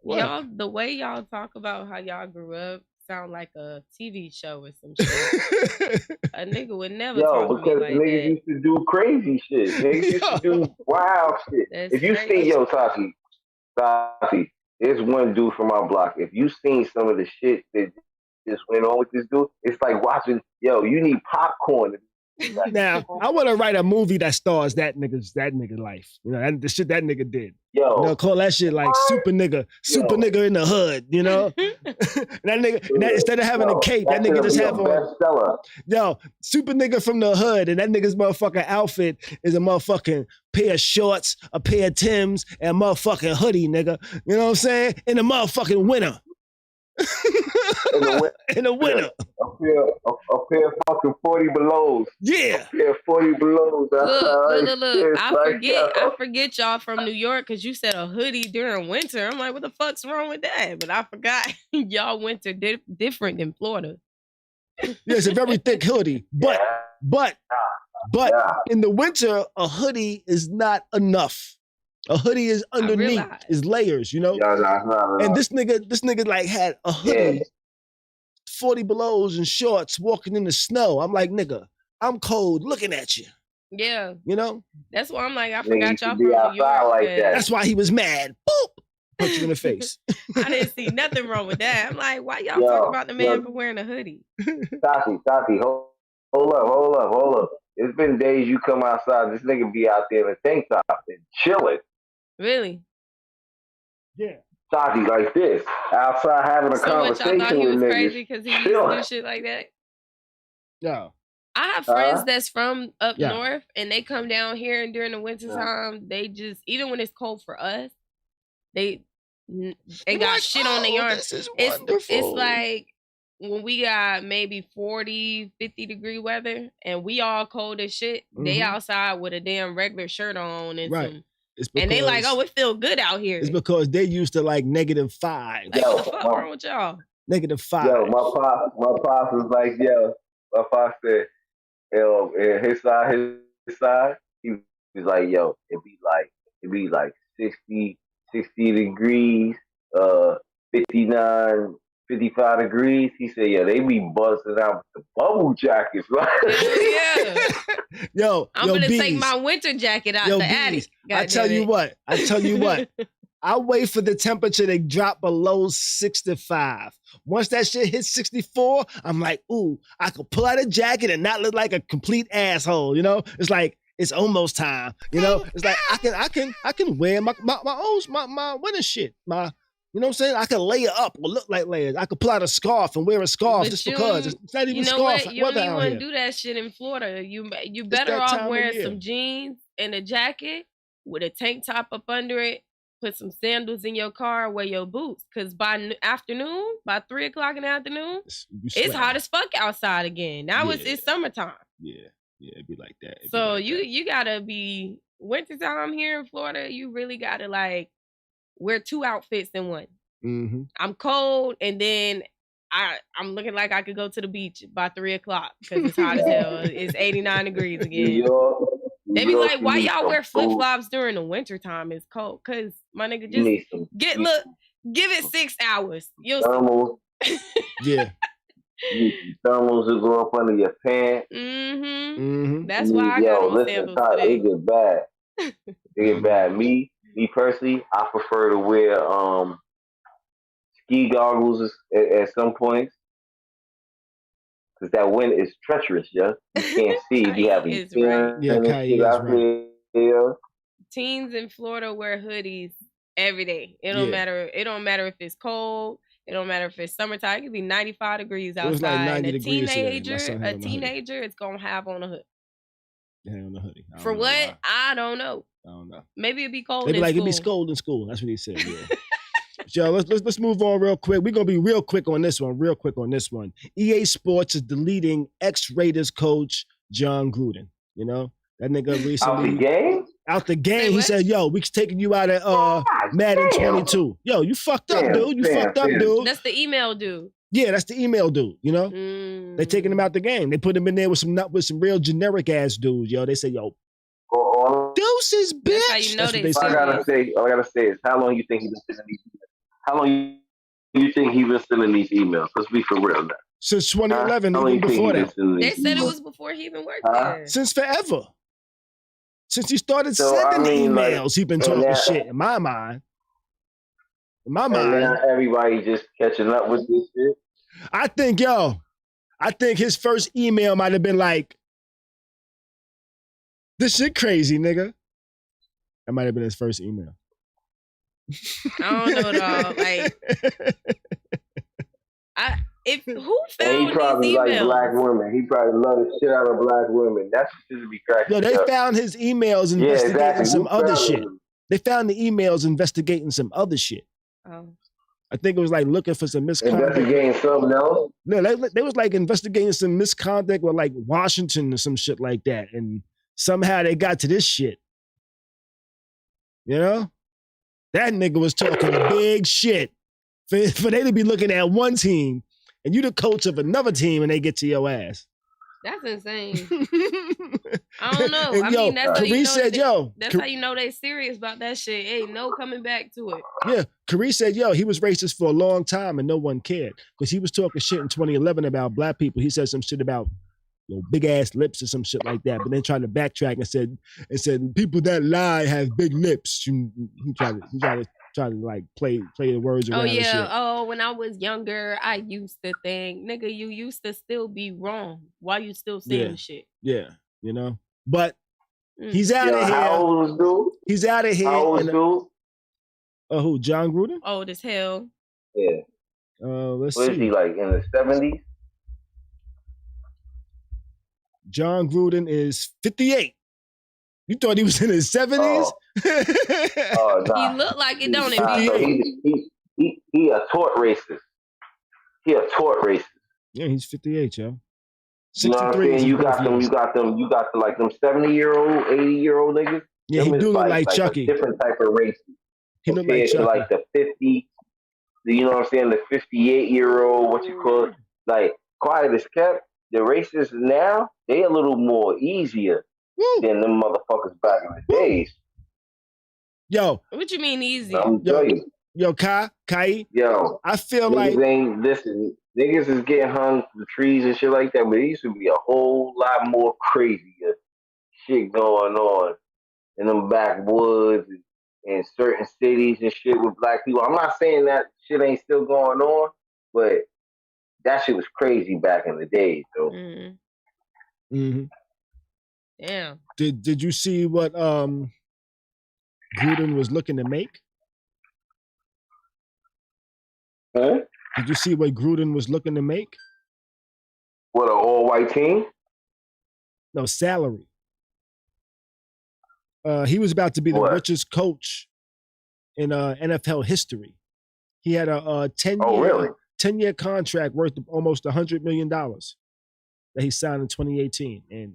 y'all, the way y'all talk about how y'all grew up sound like a TV show or some shit. A nigga would never talk to me like that. Yo, because niggas used to do crazy shit. Niggas used to do wild shit. If you seen, yo, Tati, there's one dude from our block. If you seen some of the shit that just went on with this dude, it's like watching, yo, you need popcorn to Now, I want to write a movie that stars that nigga life. You know, the shit that nigga did. Yo, You know, call that shit like super nigga in the hood, you know? That nigga, instead of having a cape, that nigga just have on, bestseller. yo, super nigga from the hood, and that nigga's motherfucking outfit is a motherfucking pair of shorts, a pair of Timbs, and a motherfucking hoodie, nigga. You know what I'm saying? In the motherfucking winter. In the winter. A pair of fucking 40 belows. Yeah. A pair of 40 belows. Look. I forget y'all from New York because you said a hoodie during winter. I'm like, what the fuck's wrong with that? But I forgot y'all winter different than Florida. Yeah, it's a very thick hoodie. But in the winter, a hoodie is not enough. A hoodie is underneath, is layers, you know? And this nigga like had a hoodie, 40 belows and shorts, walking in the snow. I'm like, nigga, I'm cold looking at you. Yeah. You know? That's why I'm like, I forgot y'all from New York. Like that. That's why he was mad. Boop! Punch you in the face. I didn't see nothing wrong with that. I'm like, why y'all talk about the man for wearing a hoodie? Tati, hold up. It's been days you come outside, this nigga be out there in a tank top and chilling. Really? Yeah. Tati like this, outside having a conversation y'all thought he was with crazy because he used to do shit like that? No. I have friends that's from up north, and they come down here, and during the winter time, they just, even when it's cold for us, they got like, shit on their yard. It's like when we got maybe 40, 50 degree weather, and we all cold as shit, they outside with a damn regular shirt on and some. And they like, oh, it feel good out here. It's because they used to like -5. Like, what the fuck wrong with y'all? -5. Yo, my pops was like, my pops said, yo, his side, he was like, yo, it be like 60 degrees, 59, 55 degrees. He said, yeah, they be busting out the bubble jackets, right? Yeah. Yo, I'm gonna take my winter jacket out the attic. I tell you what. I wait for the temperature to drop below 65. Once that shit hits 64, I'm like, ooh, I could pull out a jacket and not look like a complete asshole. You know, it's like it's almost time. You know, it's like I can wear my winter shit. You know what I'm saying? I can layer up or look like layers. I could pull out a scarf and wear a scarf just because. It's not even scarf. What? You don't even want to do that shit in Florida. You better off wearing some jeans and a jacket with a tank top up under it. Put some sandals in your car, wear your boots. Because by afternoon, by 3 o'clock in the afternoon, it's hot as fuck outside again. Now it's summertime. Yeah, it'd be like that. So you gotta be wintertime here in Florida. You really gotta like wear 2 outfits in one. Mm-hmm. I'm cold, and then I'm looking like I could go to the beach by 3 o'clock because it's hot as hell. It's 89 degrees again. They be like, why y'all wear flip-flops during the winter time? It's cold. Cause my nigga just give it 6 hours. You'll see. Yeah. Thermals will go up under your pants. Mm-hmm. That's why I got on sandals today. It get bad. It get bad. Me personally, I prefer to wear ski goggles at some points. Because that wind is treacherous, yeah. You can't see. You have Teens in Florida wear hoodies every day. It don't matter. It don't matter if it's cold. It don't matter if it's summertime. It could be 95 degrees outside. Like 90 and a degrees teenager, it's gonna have on a hood. On the hoodie. For what? I don't know. Maybe it'd be cold. It'd be cold in school. That's what he said. Yeah. Yo, let's move on real quick. We're gonna be real quick on this one. EA Sports is deleting ex-Raiders coach Jon Gruden. You know that nigga recently out the game. He said, "Yo, we taking you out of Madden 22. Yo, you fucked up, dude. dude. That's the email dude. Yeah, that's the email dude. You know, they taking him out the game. They put him in there with some real generic ass dudes. Yo, they say, yo, deuces, bitch. That's how you know they all I gotta say is, how long you think he's been sending these emails? How long you think he's been sending these emails? Let's be for real now. Since 2011, even before that. They said it was before he even worked there. Since forever. Since he started sending emails, he been talking shit. In my mind. And now everybody just catching up with this shit. I think his first email might have been like, This shit crazy, nigga. That might have been his first email. I don't know, dog. Like, who And he found probably these like emails? black women. He probably love the shit out of black women. That's what should be cracking. Yo, they found his emails investigating some other shit. They found the emails investigating some other shit. Oh. I think it was like looking for some misconduct. Investigating something else? No, they was like investigating some misconduct with like Washington or some shit like that. And somehow they got to this shit. You know? That nigga was talking big shit. For they to be looking at one team and you the coach of another team and they get to your ass. That's insane. I don't know. And I yo, mean, that's how you know said, that's how you know they serious about that shit. Ain't no coming back to it. Yeah, Khary said, he was racist for a long time and no one cared because he was talking shit in 2011 about black people. He said some shit about big ass lips or some shit like that, but then tried to backtrack and said people that lie have big lips. He tried to like play the words around. Oh yeah. And shit. Oh, when I was younger, I used to think, nigga, you used to still be wrong. Why you still saying shit? Yeah, you know. But he's out of here. How old was dude? He's out of here. How old was dude? Who? Jon Gruden? Old as hell. Yeah. Let's see. What is he, like in the 70s? Jon Gruden is 58. You thought he was in his 70s? Nah. He looked like it, don't it? He a tort racist. He a tort racist. Yeah, he's 58, yo. You know what I'm saying? You got like them 70-year-old, 80-year-old niggas. Yeah, he do look like Chucky. A different type of race. He look like Chucky. Like the 50, you know what I'm saying? The 58-year-old, what you call it? Like, quiet as kept. The racists now, they a little more easier than them motherfuckers back in the days. Yo. What you mean easy? Yo, Kai. Yo. I feel like niggas is getting hung from trees and shit like that, but it used to be a whole lot more crazier shit going on in them backwoods and certain cities and shit with black people. I'm not saying that shit ain't still going on, but that shit was crazy back in the days, though. Mm-hmm. Damn. Did you see what Gruden was looking to make? Huh? Did you see what Gruden was looking to make? What, an all-white team? No, salary. He was about to be the richest coach in NFL history. He had a 10-year contract worth almost $100 million that he signed in 2018, and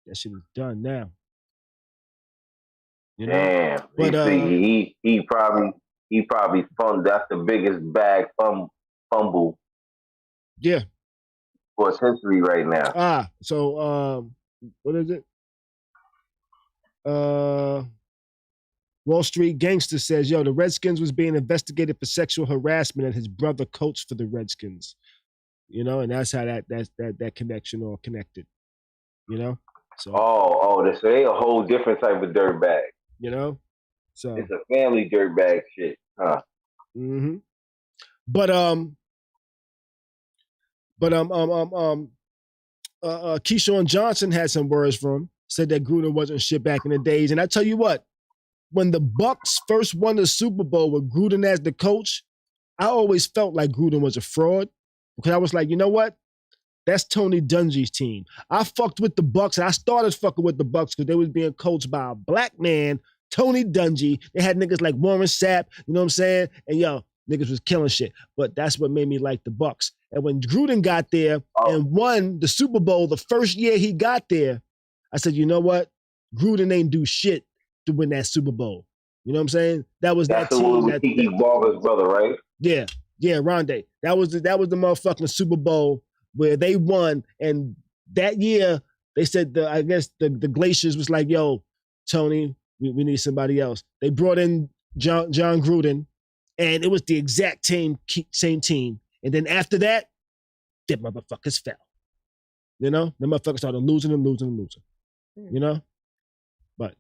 that shit is done now. You know? Damn, but he probably fumbled. That's the biggest bag fumble. Yeah. For his history right now. So what is it? Wall Street Gangster says, the Redskins was being investigated for sexual harassment and his brother coached for the Redskins. You know, and that's how that connection all connected. You know? So they a whole different type of dirtbag. You know? So it's a family dirtbag shit, huh? Mm-hmm. But Keyshawn Johnson had some words for him, said that Gruden wasn't shit back in the days. And I tell you what, when the Bucks first won the Super Bowl with Gruden as the coach, I always felt like Gruden was a fraud because I was like, you know what? That's Tony Dungy's team. I fucked with the Bucks, and I started fucking with the Bucks because they was being coached by a black man, Tony Dungy. They had niggas like Warren Sapp, you know what I'm saying? And niggas was killing shit. But that's what made me like the Bucks. And when Gruden got there and won the Super Bowl the first year he got there, I said, you know what? Gruden ain't do shit to win that Super Bowl. You know what I'm saying? That's that team. That's the Kiki Barber's brother, right? Yeah, Rondé. That was the motherfucking Super Bowl where they won. And that year, they said, I guess the Glaciers was like, yo, Tony, we need somebody else. They brought in Jon Gruden, and it was the exact same team. And then after that, them motherfuckers fell. You know? The motherfuckers started losing. You know? But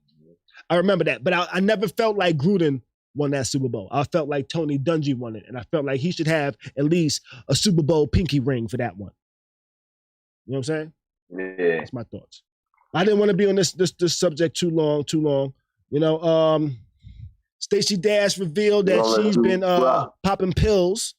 I remember that. But I never felt like Gruden won that Super Bowl. I felt like Tony Dungy won it. And I felt like he should have at least a Super Bowl pinky ring for that one. You know what I'm saying? Yeah. That's my thoughts. I didn't want to be on this subject too long. You know, Stacey Dash revealed that she's been popping pills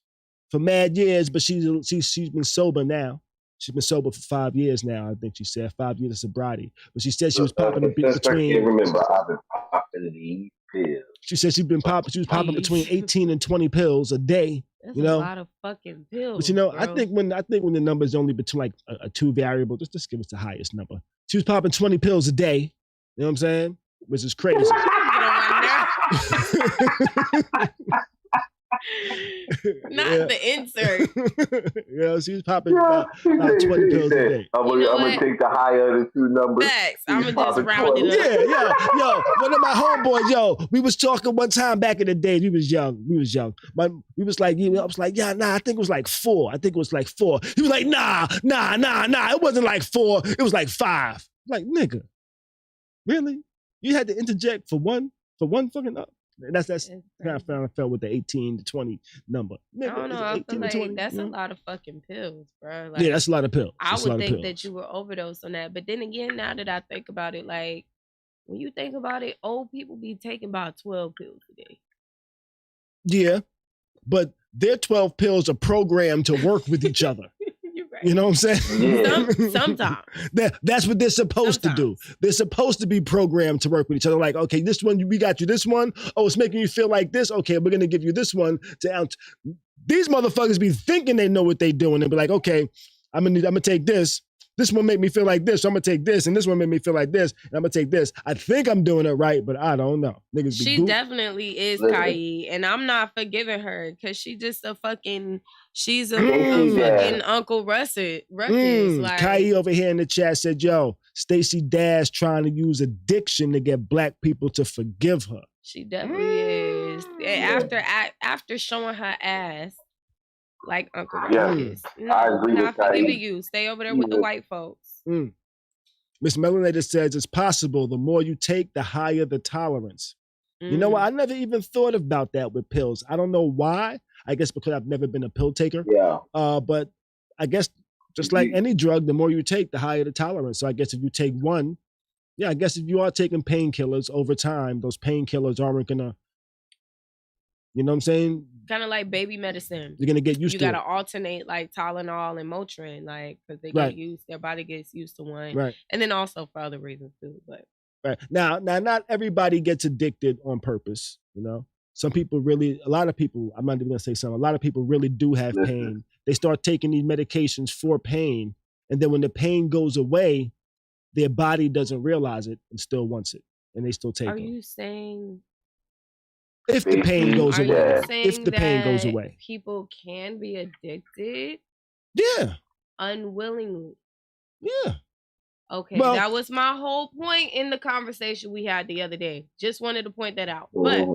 for mad years, but she's been sober now. She's been sober for 5 years now. I think she said 5 years of sobriety. But she said she was popping between. I can't remember. I've been popping these pills. She said she was popping between 18 and 20 pills a day. That's you know? a lot of fucking pills. But you know, bro. I think when the number is only between like a two variable, just give us the highest number. She was popping 20 pills a day. You know what I'm saying? Which is crazy. Not the insert. She was popping about 20 pills a day. I'm gonna take the higher of the two numbers. Facts. I'm gonna just round it up. Yo, one of my homeboys, we was talking one time back in the day. We was young. I was like, yeah, nah, I think it was like 4. He was like, nah. It wasn't like 4. It was like 5. I'm like, nigga, really? You had to interject for one fucking up. That's kind of I felt with the 18 to 20 number. Nigga, I don't know. I feel like 20, that's a lot of fucking pills, bro. Like, yeah, that's a lot of pills. I would think that you would overdose on that. But then again, now that I think about it, like when you think about it, old people be taking about 12 pills a day. Yeah, but their 12 pills are programmed to work with each other. Right. You know what I'm saying? Yeah. Sometimes. That's what they're supposed to do. They're supposed to be programmed to work with each other. Like, okay, this one, we got you this one. Oh, it's making you feel like this. Okay, we're going to give you this one. These motherfuckers be thinking they know what they doing and be like, okay, I'm gonna take this. This one make me feel like this, so I'm gonna take this, and this one made me feel like this, and I'm gonna take this. I think I'm doing it right, but I don't know. Niggas be she definitely is Khary, and I'm not forgiving her because she's a fucking Uncle Ruckus. Like Khary over here in the chat said, yo, Stacey Dash trying to use addiction to get black people to forgive her. She definitely is. And after showing her ass. Like Uncle Ruckus. No, I agree with forgiving you. Stay over there with the white folks. Miss Melanator says it's possible. The more you take, the higher the tolerance. You know what? I never even thought about that with pills. I don't know why. I guess because I've never been a pill taker. Yeah. But I guess just like any drug, the more you take, the higher the tolerance. So I guess if you take one, I guess if you are taking painkillers over time, those painkillers aren't gonna, you know what I'm saying? Kind of like baby medicine. You're gonna get used to it. You gotta alternate like Tylenol and Motrin, like because they get used, their body gets used to one, right? And then also for other reasons too. But now, not everybody gets addicted on purpose. You know, a lot of people. I'm not even gonna say some. A lot of people really do have pain. They start taking these medications for pain, and then when the pain goes away, their body doesn't realize it and still wants it, and they still take it. Are you saying? If the pain goes away. If the pain goes away. People can be addicted? Yeah. Unwillingly. Yeah. Okay, that was my whole point in the conversation we had the other day. Just wanted to point that out. But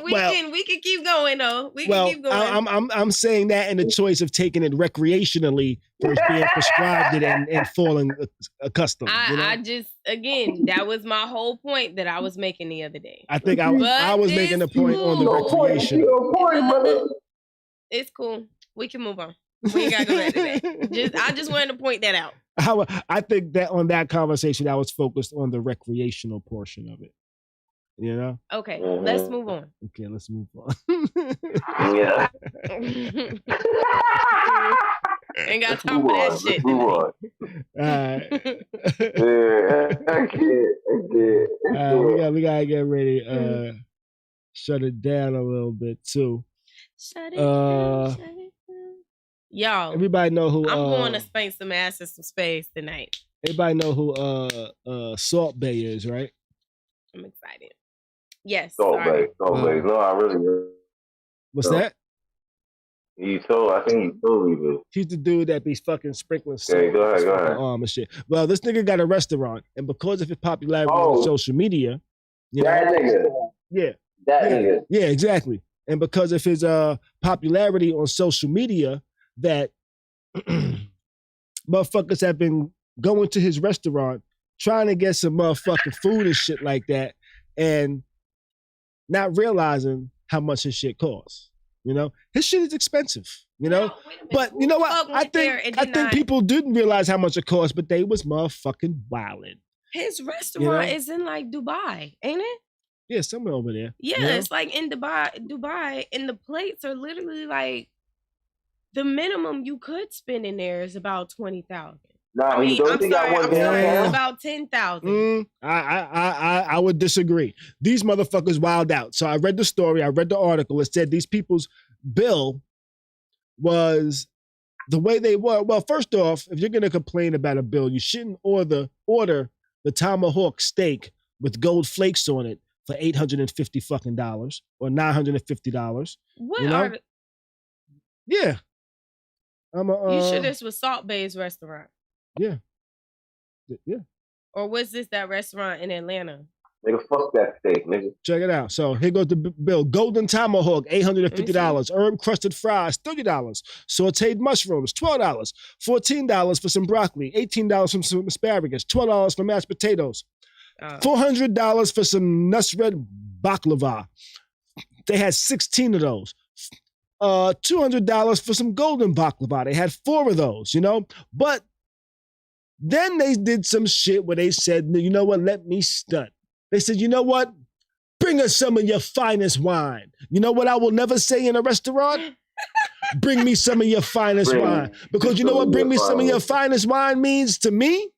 we can keep going though. We can keep going. I'm saying that in the choice of taking it recreationally versus being prescribed it and falling accustomed. I just again, that was my whole point that I was making the other day. I think I was making a point on the recreation. It's cool. We can move on. We ain't gotta go back to that. I just wanted to point that out. I think that on that conversation, I was focused on the recreational portion of it. You know? Okay, let's move on. Okay, let's move on. Yeah. Ain't got time for that shit. All right. I can't. We gotta get ready. Shut it down a little bit too. Shut it down. Y'all, everybody know who I'm going to spank some ass in some space tonight. Everybody know who Salt Bay is, right? I'm excited. Yes. Salt Bay. No, I really. What's that? I think you told me this. He's the dude that be fucking sprinkling salt. Okay, go ahead. And shit. Well, this nigga got a restaurant, and because of his popularity on social media, nigga. Yeah. Nigga. Yeah, exactly. And because of his popularity on social media, that motherfuckers have been going to his restaurant trying to get some motherfucking food and shit like that, and not realizing how much his shit costs. You know, his shit is expensive. You know, Now, wait a minute. but Who you know the what? fuck I went there think and I did think not- people didn't realize how much it cost, but they was motherfucking wilding. His restaurant know? is in like Dubai, ain't it? Yeah, somewhere over there. Yeah, you know? it's like in Dubai, and the plates are literally like the minimum you could spend in there is about 20,000. No, I mean, don't I'm think I sorry, want it's Yeah. about 10,000. I would disagree. These motherfuckers wild out. So I read the story. I read the article. It said these people's bill was the way they were. Well, first off, if you're going to complain about a bill, you shouldn't order the tomahawk steak with gold flakes on it for $850 fucking dollars or $950. What You know? are the, Yeah. you sure this was Salt Bay's restaurant? Yeah. Yeah. Or was this that restaurant in Atlanta? Nigga, fuck that steak, nigga. Check it out. So here goes the bill. Golden tomahawk, $850. Herb crusted fries, $30. Sauteed mushrooms, $12. $14 for some broccoli, $18 for some asparagus, $12 for mashed potatoes, $400 for some Nusret baklava. They had 16 of those. $200 for some golden baklava. They had 4 of those, you know? But then they did some shit where they said, you know what, let me stunt. They said, you know what? Bring us some of your finest wine. You know what I will never say in a restaurant? Bring me some of your finest wine. Because you know what bring me some of your finest wine means to me?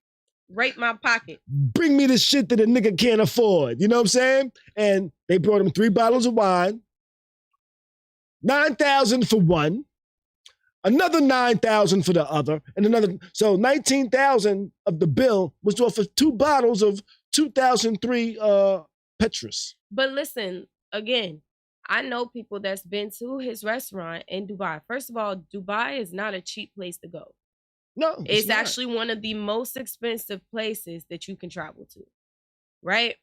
Rape my pocket. Bring me the shit that a nigga can't afford. You know what I'm saying? And they brought him 3 bottles of wine, $9,000 for one, another $9,000 for the other, and another. So $19,000 of the bill was off of 2 bottles of 2003 Petrus. But listen, again, I know people that's been to his restaurant in Dubai. First of all, Dubai is not a cheap place to go. No, it's not. actually one of the most expensive places that you can travel to. Right?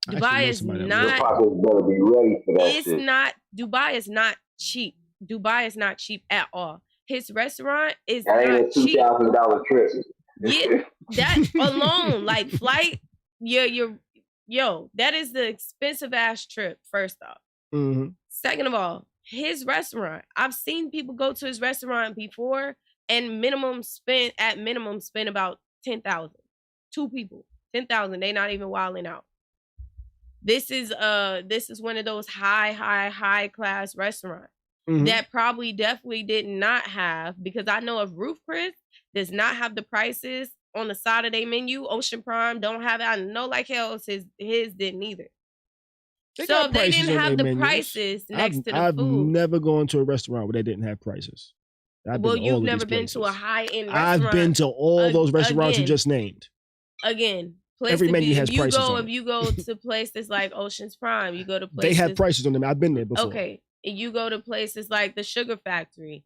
Dubai is not. Your pockets better be ready for that it's shit. not. Dubai is not cheap. Dubai is not cheap at all. His restaurant is that not ain't a cheap. $2,000 trip. Yeah, that alone, like flight, yo, that is the expensive ass trip. First off, Second of all, his restaurant. I've seen people go to his restaurant before and minimum spend about 10,000. 2 people, 10,000. They not even wilding out. This is one of those high class restaurants. That probably definitely did not have, because I know if Roof Chris does not have the prices on the side of their menu, Ocean Prime don't have it. I know like hell his didn't either. So if they didn't have the prices next to the I've food. never gone to a restaurant where they didn't have prices. Well, you've never been to a high-end restaurant. I've been to all those restaurants you just named. Again, every menu has prices on it. If you go to places like Ocean's Prime, you go to places. They have prices on them. I've been there before. Okay. You go to places like the Sugar Factory.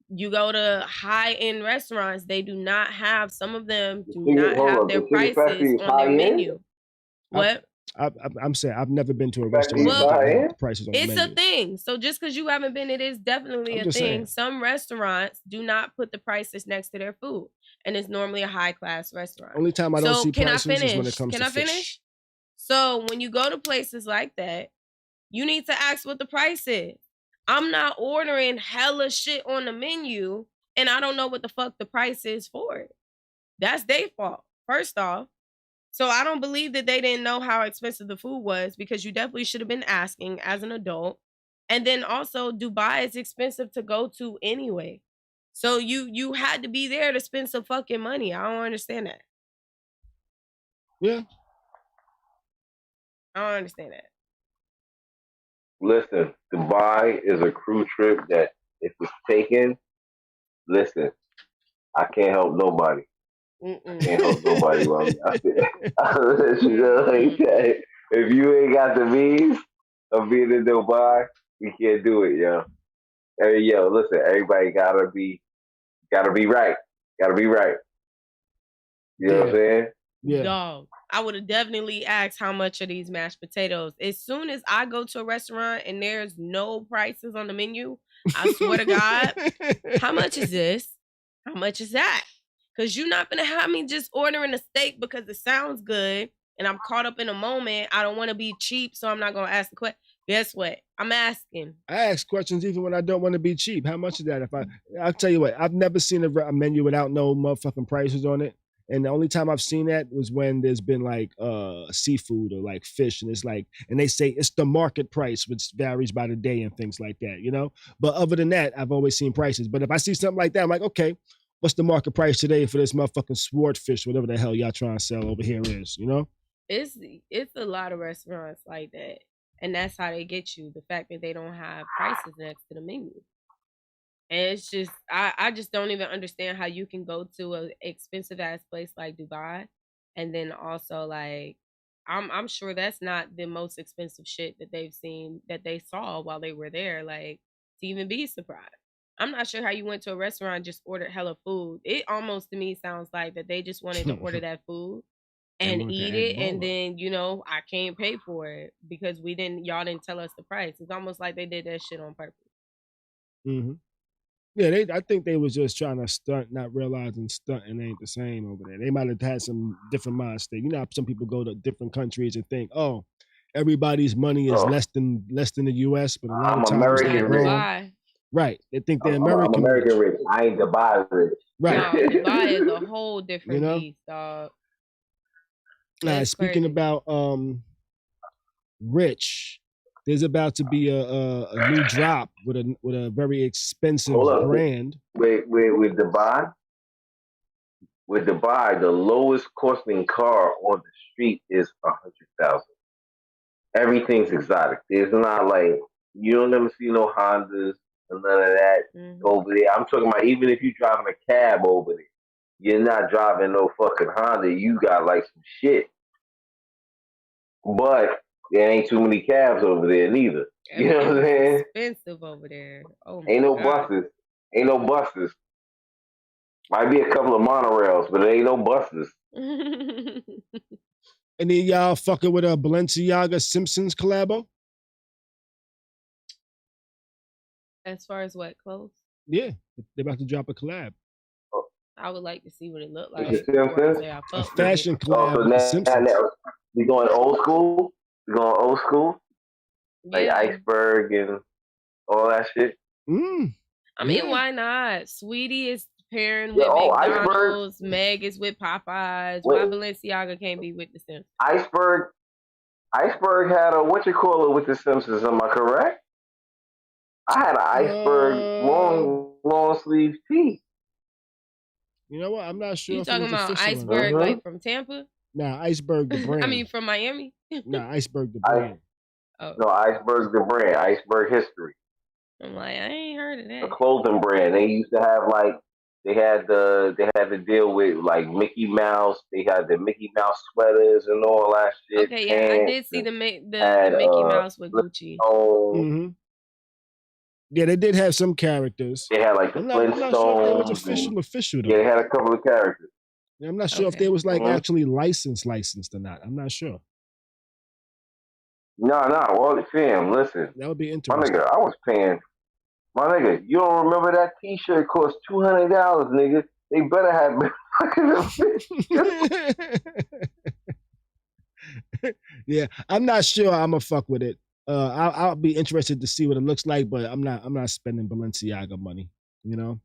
You go to high-end restaurants. They do not have, some of them do not have their prices on their menu. What? I'm saying I've never been to a restaurant with the prices on the menu. It's a thing. So just because you haven't been, it is definitely a thing. Saying. Some restaurants do not put the prices next to their food. And it's normally a high-class restaurant. Only time I don't see prices is when it comes to fish. Can I finish? So when you go to places like that, you need to ask what the price is. I'm not ordering hella shit on the menu and I don't know what the fuck the price is for it. That's their fault, first off. So I don't believe that they didn't know how expensive the food was, because you definitely should have been asking as an adult. And then also Dubai is expensive to go to anyway. So you had to be there to spend some fucking money. I don't understand that. Yeah. I don't understand that. Listen, Dubai is a cruise trip that if it's taken, listen, I can't help nobody. Can't help nobody. I'll let you know like that. If you ain't got the means of being in Dubai, we can't do it, yo. Hey, yo, listen, everybody gotta be right. Gotta be right. You know what I'm saying? Yeah. Dog. I would have definitely asked how much are these mashed potatoes. As soon as I go to a restaurant and there's no prices on the menu, I swear to God, how much is this? How much is that? Because you're not going to have me just ordering a steak because it sounds good and I'm caught up in a moment. I don't want to be cheap, so I'm not going to ask the question. Guess what? I'm asking. I ask questions even when I don't want to be cheap. How much is that? I'll tell you what, I've never seen a menu without no motherfucking prices on it. And the only time I've seen that was when there's been like seafood or like fish, and it's like, and they say it's the market price, which varies by the day and things like that, you know? But other than that, I've always seen prices. But if I see something like that, I'm like, okay, what's the market price today for this motherfucking swordfish, whatever the hell y'all trying to sell over here is, you know? It's a lot of restaurants like that. And that's how they get you. The fact that they don't have prices next to the menu. And it's just, I just don't even understand how you can go to an expensive ass place like Dubai, and then also like, I'm sure that's not the most expensive shit that they've seen, that they saw while they were there. Like, to even be surprised. I'm not sure how you went to a restaurant and just ordered hella food. It almost to me sounds like that they just wanted to order that food and eat it, and then I can't pay for it because y'all didn't tell us the price. It's almost like they did that shit on purpose. Mm-hmm. Yeah, I think they was just trying to stunt, not realizing stunting ain't the same over there. They might have had some different mind state. You know how some people go to different countries and think, oh, everybody's money is less than the U.S., but a lot of times American rich. Right. They think they're American, I'm American rich. I ain't Dubai rich. Right. No, Dubai is a whole different beast, dog. Speaking about rich, there's about to be a new drop with a very expensive brand. With Dubai, the lowest costing car on the street is 100,000. Everything's exotic. There's not like, you don't ever see no Hondas and none of that over there. I'm talking about even if you're driving a cab over there, you're not driving no fucking Honda. You got like some shit. But there ain't too many cabs over there neither. You know what I'm saying? Expensive over there. Oh my ain't no God. buses. Ain't no buses. Might be a couple of monorails, but there ain't no buses. Any of y'all fucking with a Balenciaga Simpsons collabo? As far as what, clothes? Yeah, they're about to drop a collab. I would like to see what it looked like. A fashion collab so with the Simpsons. We going old school? We going old school? Like Iceberg and all that shit? I mean, why not? Sweetie is pairing with McDonald's. Meg is with Popeyes. Why Balenciaga can't be with the Simpsons? Iceberg had a, with the Simpsons, am I correct? I had an Iceberg long sleeve tee. You know what? I'm not sure. You talking about Iceberg like from Tampa? Nah, Iceberg the brand. I mean, from Miami? Nah, Iceberg the brand. No, Iceberg the brand. Iceberg history. I'm like, I ain't heard of that. A clothing brand. They used to have like, they had the deal with like Mickey Mouse. They had the Mickey Mouse sweaters and all that shit. Okay, yeah, I did see the Mickey Mouse with Gucci. Yeah, they did have some characters. They had like the Flintstones. I'm not sure if they was official though. Yeah, they had a couple of characters. I'm not sure if they was like actually licensed or not. I'm not sure. No. Well, fam, listen. That would be interesting. My nigga, I was paying. My nigga, you don't remember that T-shirt cost $200, nigga? They better have. Yeah, I'm not sure I'm gonna fuck with it. I'll be interested to see what it looks like, but I'm not spending Balenciaga money. You know,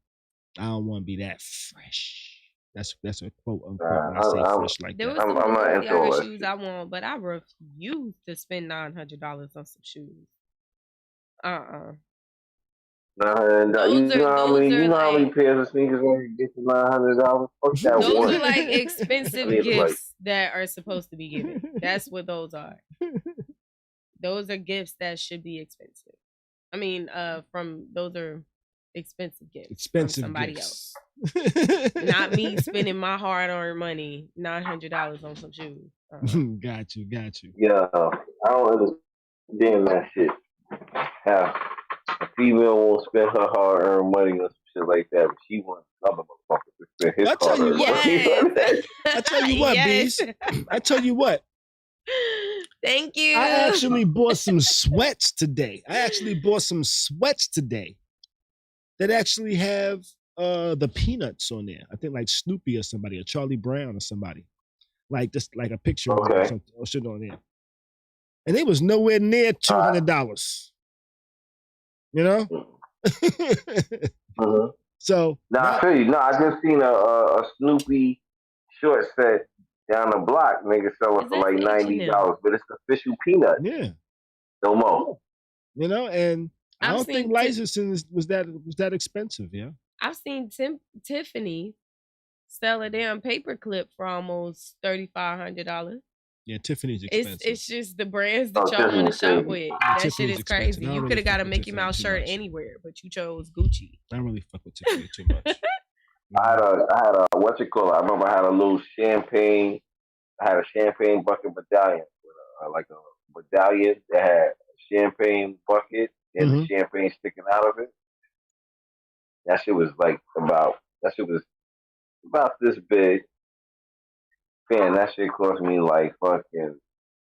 I don't want to be that fresh. That's a quote unquote when I say fresh like there that. There was some Balenciaga shoes I want, but I refuse to spend $900 on some shoes. You know how many pairs of sneakers when you get to $900? Those are like expensive gifts that are supposed to be given. That's what those are. Those are gifts that should be expensive. I mean, those are expensive gifts. Expensive from somebody gifts. Else. Not me spending my hard-earned money, $900 on some shoes. Got you. Yeah, I don't understand that shit. How a female won't spend her hard-earned money on some shit like that, but she wants another motherfucker to spend his hard-earned money. I tell you what, Bees. I tell you what. Thank you. I actually bought some sweats today. That actually have the Peanuts on there. I think like Snoopy or somebody, or Charlie Brown or somebody. Like just like a picture of something or shit on there. and they was nowhere near $200. You know? So I feel you. No, I just seen a Snoopy short set down the block. Nigga selling for like $90, but it's official peanut. Yeah. No more. You know, and I don't think licensing was that expensive. Yeah. I've seen Tiffany sell a damn paperclip for almost $3,500. Yeah, Tiffany's expensive. It's just the brands that y'all want to shop with. That shit is crazy. You could have got a Mickey Mouse shirt anywhere, but you chose Gucci. I don't really fuck with Tiffany too much. I had a what's it called? I remember I had a little champagne. I had a champagne bucket medallion with like a medallion that had a champagne bucket and the champagne sticking out of it. That shit was about this big. Man, that shit cost me like fucking,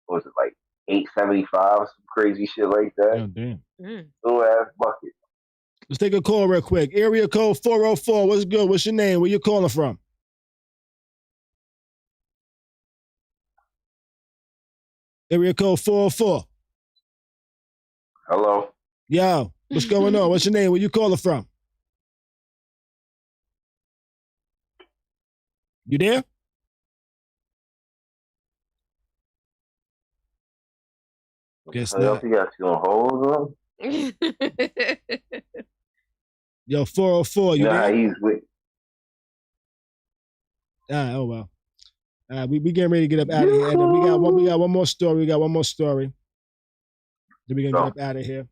what was it, like $8.75, some crazy shit like that. Oh, damn. Little ass bucket. Let's take a call real quick. Area code 404. What's good? What's your name? Where you calling from? Area code 404. Hello. Yo, what's going on? What's your name? Where you calling from? You there? Guess not. I got you on hold, Yo, 404. You there? He's with. Oh well. We getting ready to get up out of here. And then we got one more story. Then we gonna get up out of here.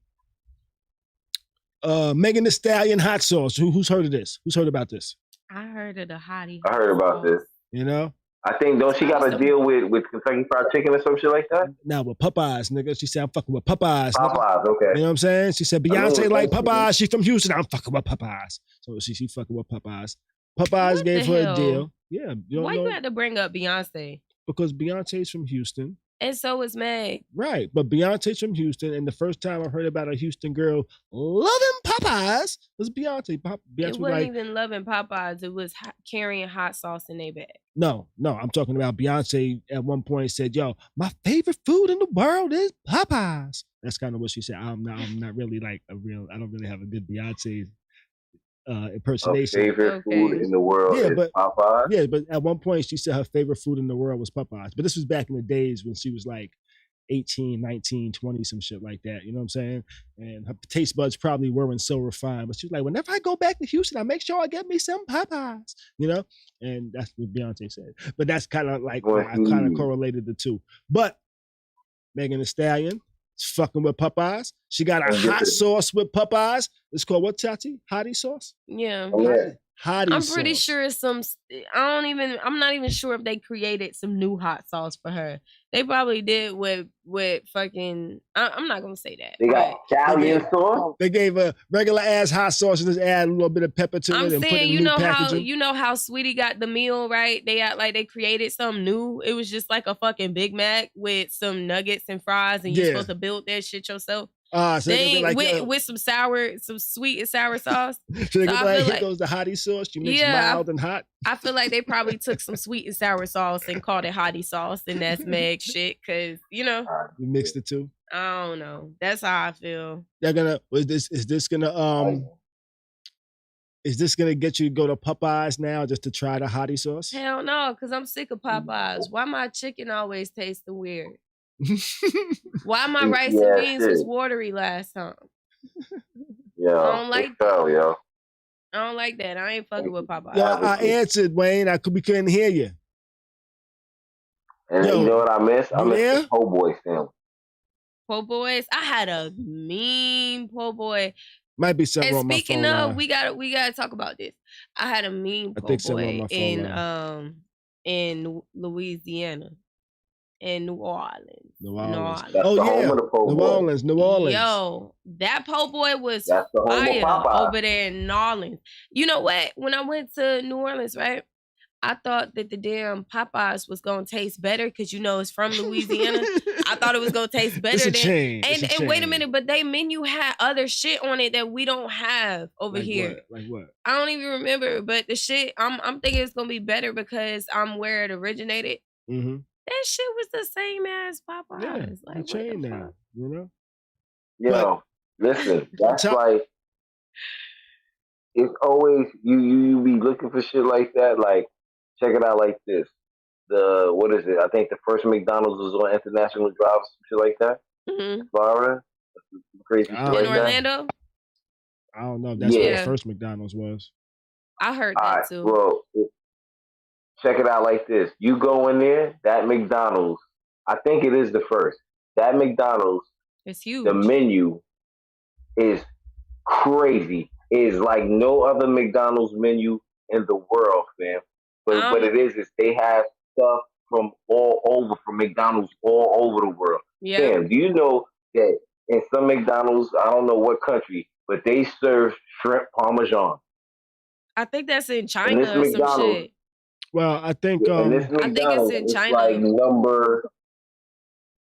Megan Thee Stallion hot sauce. Who's heard of this? Who's heard about this? I heard of the hottie. I heard about this. You know? I think, don't she got a deal with Kentucky Fried Chicken or some shit like that? Nah, with Popeyes, nigga. She said, I'm fucking with Popeyes. Popeyes, okay. You know what I'm saying? She said, Beyonce like Popeyes. She's from Houston. I'm fucking with Popeyes. So she fucking with Popeyes. Popeyes gave her a deal. Yeah. Why you had to bring up Beyonce? Because Beyonce's from Houston. And so is Meg. Right. But Beyonce's from Houston. And the first time I heard about a Houston girl loving Popeyes was Beyonce. Beyonce it wasn't even loving Popeyes. It was carrying hot sauce in their bag. No. I'm talking about Beyonce at one point said, yo, my favorite food in the world is Popeyes. That's kind of what she said. I'm not really like I don't really have a good Beyonce impersonation. Favorite food in the world is Popeyes? Yeah, but at one point she said her favorite food in the world was Popeyes. But this was back in the days when she was like 18, 19, 20, some shit like that. You know what I'm saying? And her taste buds probably weren't so refined. But she was like, whenever I go back to Houston, I make sure I get me some Popeyes. You know? And that's what Beyonce said. But that's kind of like, I kind of correlated the two. But Megan Thee Stallion, fucking with Popeyes. She got a hot sauce with Popeyes. It's called what, Tati? Hottie sauce? Yeah. Hottie I'm sauce. pretty sure it's I'm not even sure if they created some new hot sauce for her. They probably did with fucking, I'm not going to say that. They got Stallion sauce? They gave a regular ass hot sauce and just add a little bit of pepper to it and put it in new packaging. You know how Sweetie got the meal, right? They act like they created something new. It was just like a fucking Big Mac with some nuggets and fries and you're supposed to build that shit yourself. So they like, with some sweet and sour sauce. So they go like, here goes the hottie sauce. You mix mild and hot. I feel like they probably took some sweet and sour sauce and called it hottie sauce, and that's Meg shit, because, you know. You mixed the two? I don't know. That's how I feel. Is this gonna get you to go to Popeyes now just to try the hottie sauce? Hell no, because I'm sick of Popeyes. Why my chicken always tasting weird? Why my rice and beans was watery last time? Yeah, I don't like that. Yo. I don't like that. I ain't fucking with Popeyes. Yeah, I answered, Wayne. We couldn't hear you. And you know what I miss? I miss the po' boy sandwich. Po' boys? I had a mean po' boy. Might be something on my phone. Speaking of, we gotta talk about this. I had a mean po' boy in Louisiana. In New Orleans. New Orleans. Oh, yeah. New Orleans. Yo, that po' boy was fire over there in New Orleans. You know what? When I went to New Orleans, right? I thought that the damn Popeyes was going to taste better because, you know, it's from Louisiana. I thought it was going to taste better. And wait a minute, but they menu had other shit on it that we don't have over here. Like what? I don't even remember, but the shit, I'm thinking it's going to be better because I'm where it originated. Mm-hmm. That shit was the same as Popeyes. Yeah, like, the what chain the now, fuck? you know. Yo, listen, that's top- like it's always you be looking for shit like that. Like, check it out like this. What is it? I think the first McDonald's was on International Drive, some shit like that. Mhm. Florida, crazy shit In like In that. Orlando, I don't know if that's where Yeah. the first McDonald's was. I heard All that right, too. well, check it out like this. You go in there, that McDonald's, I think it is the first. That McDonald's, It's huge. the menu is crazy. It's like no other McDonald's menu in the world, fam. But what it is they have stuff from all over, from McDonald's all over the world. Yeah. Fam, do you know that in some McDonald's, I don't know what country, but they serve shrimp parmesan? I think that's in And China this or some McDonald's, shit. Well, I think and this I think it's McDonald's, in it's China. like number.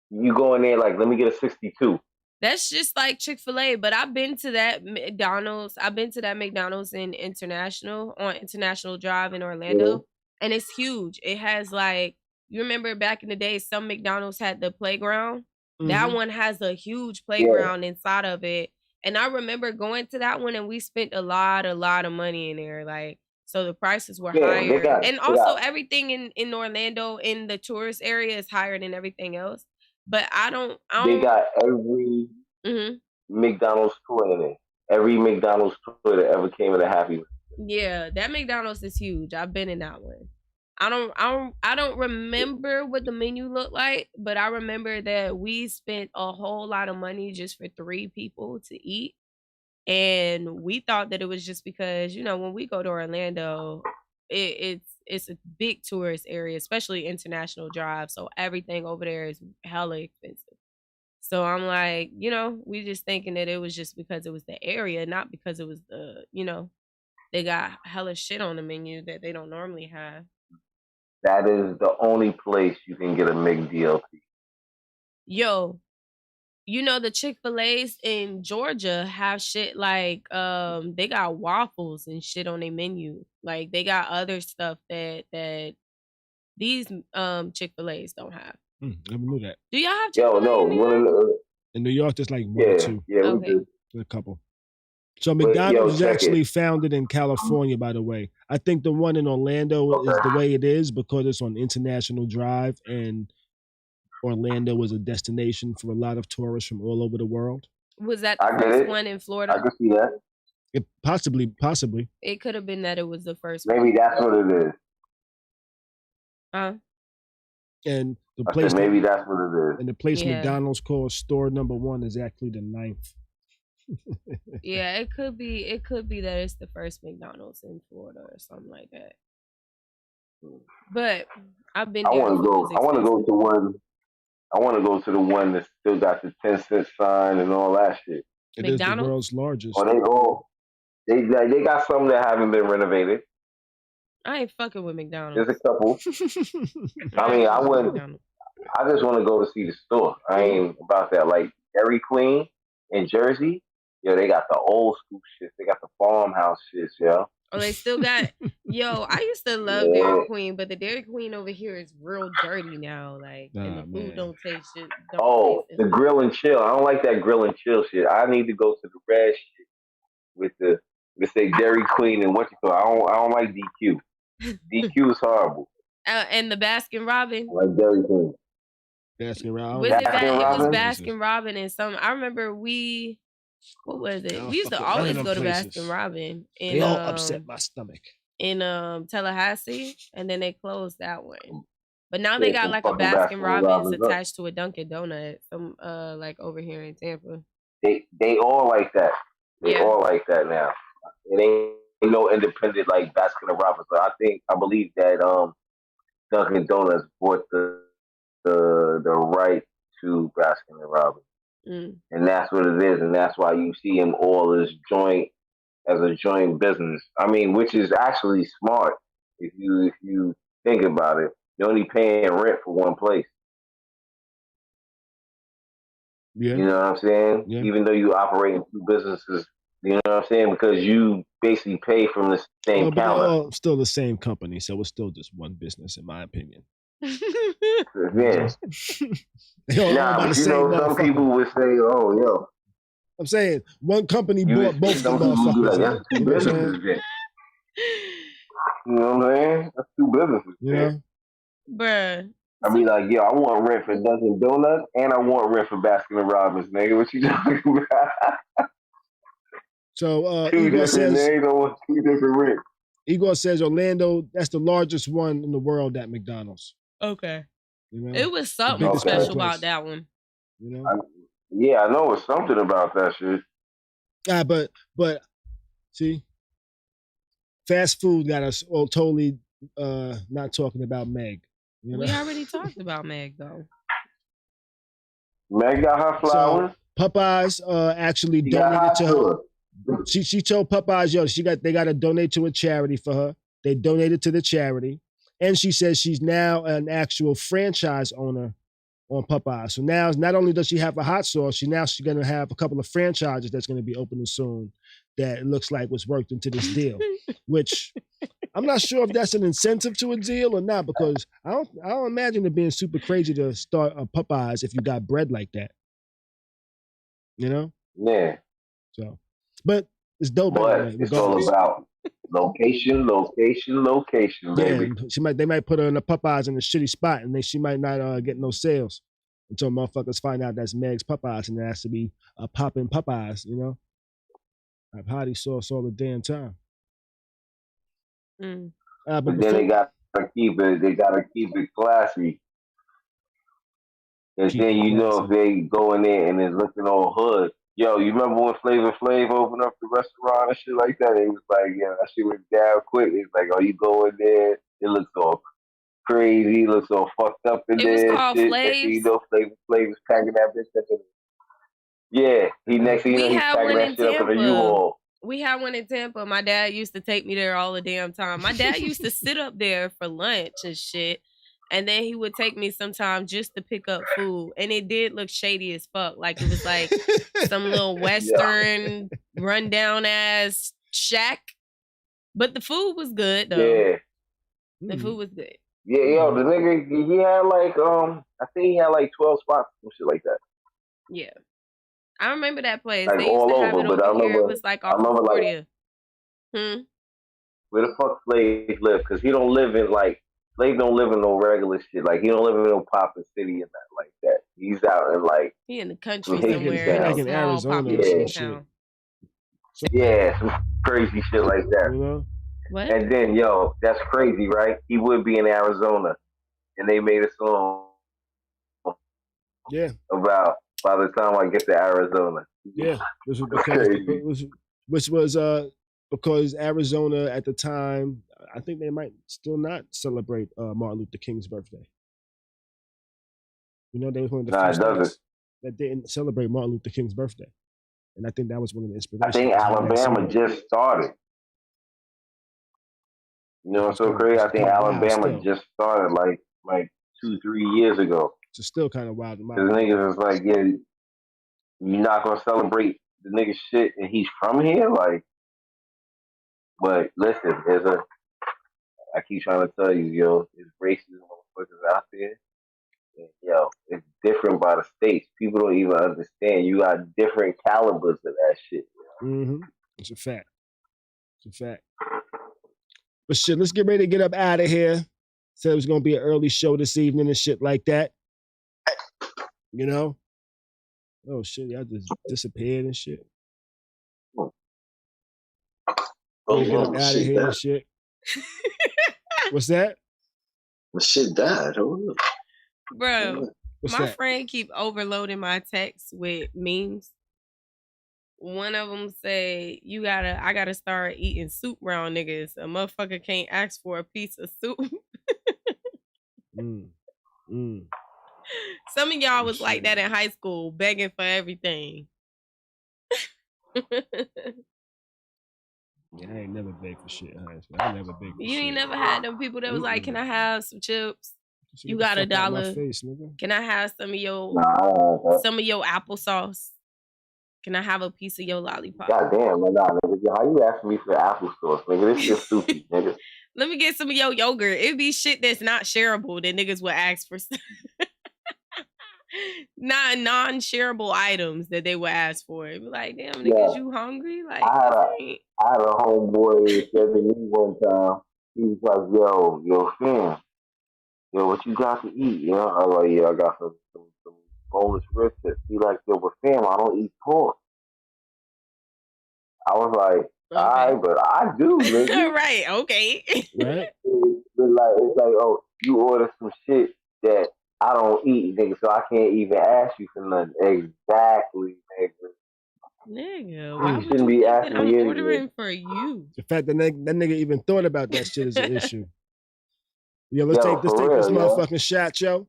You go in there like, let me get a 62. That's just like Chick-fil-A, but I've been to that McDonald's. I've been to that McDonald's on International Drive in Orlando, and it's huge. It has like, you remember back in the day, some McDonald's had the playground. That one has a huge playground inside of it, and I remember going to that one, and we spent a lot of money in there. Like, so the prices were higher, and also everything in Orlando in the tourist area is higher than everything else. But I don't. They got every McDonald's toy in it. Every McDonald's toy that ever came in a Happy Meal. Yeah, that McDonald's is huge. I've been in that one. I don't remember what the menu looked like, but I remember that we spent a whole lot of money just for 3 people to eat. And we thought that it was just because, you know, when we go to Orlando, it's a big tourist area, especially International Drive. So everything over there is hella expensive. So I'm like, you know, we just thinking that it was just because it was the area, not because it was the, you know, they got hella shit on the menu that they don't normally have. That is the only place you can get a McDLT. Yo, you know, the Chick-fil-A's in Georgia have shit like they got waffles and shit on their menu. Like, they got other stuff that these Chick-fil-A's don't have. Never knew that. Do y'all have Chick-fil-A in New York? In New York, there's like 1 or 2. Yeah, we do. A couple. So McDonald's is actually founded in California, by the way. I think the one in Orlando is the way it is because it's on International Drive, and Orlando is a destination for a lot of tourists from all over the world. Was that the first one in Florida? I can see that. It possibly. It could have been that it was the first Maybe one. that's what it is. And the place maybe that's what it is. And the place McDonald's calls store number 1 is actually the 9th. Yeah, it could be that it's the first McDonald's in Florida or something like that. But I've been there. I want to go to the one that still got the 10-cent sign and all that shit. It is the world's largest. They got some that haven't been renovated. I ain't fucking with McDonald's. There's a couple. I mean, I just want to go to see the store. I ain't about that. Like Dairy Queen in Jersey, yo, they got the old school shit. They got the farmhouse shit, yo. Oh, they still got. Yo, I used to love Dairy Queen, but the Dairy Queen over here is real dirty now. Like, and the food don't taste shit. The grill and chill. I don't like that grill and chill shit. I need to go to the red shit with the say Dairy Queen and what you call. I don't like DQ. DQ is horrible. And the Baskin Robbins. Like Dairy Queen. Baskin Robbins. It was Baskin Robbins and some. I remember what was it? We used to always go to Baskin Robbins. They all upset my stomach. In Tallahassee, and then they closed that one. But now they got like a Baskin Robbins attached to a Dunkin' Donut, some like over here in Tampa. They all like that. They all like that now. It ain't no independent like Baskin Robbins. But I believe that Dunkin' Donuts bought the right to Baskin Robbins. And that's what it is, and that's why you see them all as a joint business. I mean, which is actually smart if you think about it. You're only paying rent for one place. Yeah. You know what I'm saying? Yeah. Even though you operate in 2 businesses, you know what I'm saying? Because you basically pay from the same counter. Still the same company, so it's still just one business, in my opinion. Yeah. They all Nah, by the but you same know, some motherfucker. people would say, "Oh, yo." I'm saying one company You bought both the some people would be motherfuckers. like, "That's two You know what I'm saying? businesses." Then. You know what I'm saying? That's two businesses. You know? Bruh. I be like, yo, I want rent for Dunkin' Donuts and I want rent for Baskin Robbins, nigga. What you talking about? So Two Igor different says names. I want two different rents. Igor says Orlando, that's the largest one in the world at McDonald's. Okay. You know? It was something Okay. special about that one. You know? I know it's something about that shit. But see, fast food got us all totally not talking about Meg. You know? We already talked about Meg though. Meg got her flowers. So Popeyes actually She got donated to her. her. She told Popeyes, yo, they got to donate to a charity for her. They donated to the charity, and she says she's now an actual franchise owner on Popeyes. So now, not only does she have a hot sauce, she's going to have a couple of franchises that's going to be opening soon. That it looks like was worked into this deal, which I'm not sure if that's an incentive to a deal or not, because I don't imagine it being super crazy to start a Popeyes if you got bread like that. You know? Yeah. So, but it's dope. But anyway, it's all about location, baby. Yeah, they might put her in the Popeyes in a shitty spot, and then she might not get no sales until motherfuckers find out that's Meg's Popeyes, and there has to be a poppin' Popeyes, you know? I've hottie sauce all the damn time. But then they gotta keep it classy. And then you know if they go in there and it's looking all hood. Yo, you remember when Flavor Flav opened up the restaurant and shit like that? It was like, yeah, that shit went down quick. It's like, oh, you go in there, it looks all crazy, looks all fucked up in there. It was called shit. Flav's. You know, Flavor Flav was packing that bitch up in. Yeah, he's packing that shit up in the U-Haul. We had one in Tampa. My dad used to take me there all the damn time. My dad used to sit up there for lunch and shit. And then he would take me sometime just to pick up food. And it did look shady as fuck. Like it was like some little Western rundown ass shack. But the food was good though. Yeah. The food was good. Yeah, yo, the nigga, he had like, I think he had like 12 spots and shit like that. Yeah. I remember that place. Like they used all to have over, it but I over here. remember, It was like off of 40th. Where the fuck Flav live? Because he don't live in like, Flav don't live in no regular shit. Like, he don't live in no poppin' city and that like that. He's out in like... He in the country somewhere. Like in Arizona or some shit. Yeah, some crazy shit like that. You know? What? And then, yo, that's crazy, right? He would be in Arizona. And they made a song about by the time I get to Arizona. Yeah, which was because Arizona at the time, I think they might still not celebrate Martin Luther King's birthday. You know, they was one of the first states that didn't celebrate Martin Luther King's birthday. And I think that was one of the inspirations. I think Alabama just started. You know what's so crazy? I think Alabama just started like 2-3 years ago. It's still kind of wild. Because niggas is like, yeah, you're not gonna celebrate the nigga shit and he's from here? Like, but listen, I keep trying to tell you, yo, there's racist motherfuckers out there. And, yo, it's different by the states. People don't even understand. You got different calibers of that shit. Mm-hmm. It's a fact. It's a fact. But shit, let's get ready to get up out of here. Said it was gonna be an early show this evening and shit like that. You know? Oh shit, y'all just disappeared and shit. Oh, get up out of here and shit. What's that? My shit died. Bro, What's my that? friend keep overloading my texts with memes. One of them say, I gotta start eating soup round niggas. A motherfucker can't ask for a piece of soup. Some of y'all was like that in high school, begging for everything. Yeah, I ain't never begged for shit. I never begged for You shit. ain't never had them people that was like, can I have some chips? You got $1. Face, can I have some of your applesauce? Can I have a piece of your lollipop? God damn, nigga, how you asking me for applesauce, nigga? This shit stupid, nigga. Let me get some of your yogurt. It'd be shit that's not shareable that niggas would ask for. Not non-shareable items that they would ask for. It'd be like, damn, niggas, you hungry? Like, I had a homeboy that said to me one time, he was like, yo, fam, what you got to eat? You know, I was like, yeah, I got some boneless ribs. He like, yo, but fam, I don't eat pork. I was like, all right, but I do, nigga. Right, okay. Right? It's like, oh, you order some shit that I don't eat, nigga, so I can't even ask you for nothing. Exactly, nigga. Nigga, why you shouldn't be asking me I'm ordering for you. The fact that nigga even thought about that shit is an issue. Yo, let's take this motherfucking shot, yo.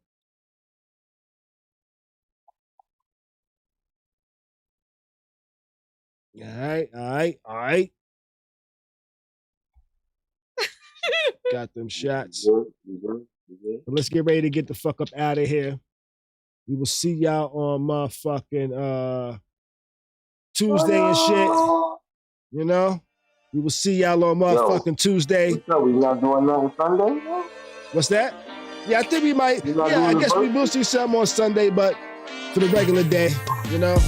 All right. Got them shots. But let's get ready to get the fuck up out of here. We will see y'all on motherfucking Tuesday and shit. You know? We will see y'all on motherfucking Tuesday. So we not doing nothing Sunday? What's that? Yeah, I think we might. Yeah, I guess we will see something on Sunday, but for the regular day, you know?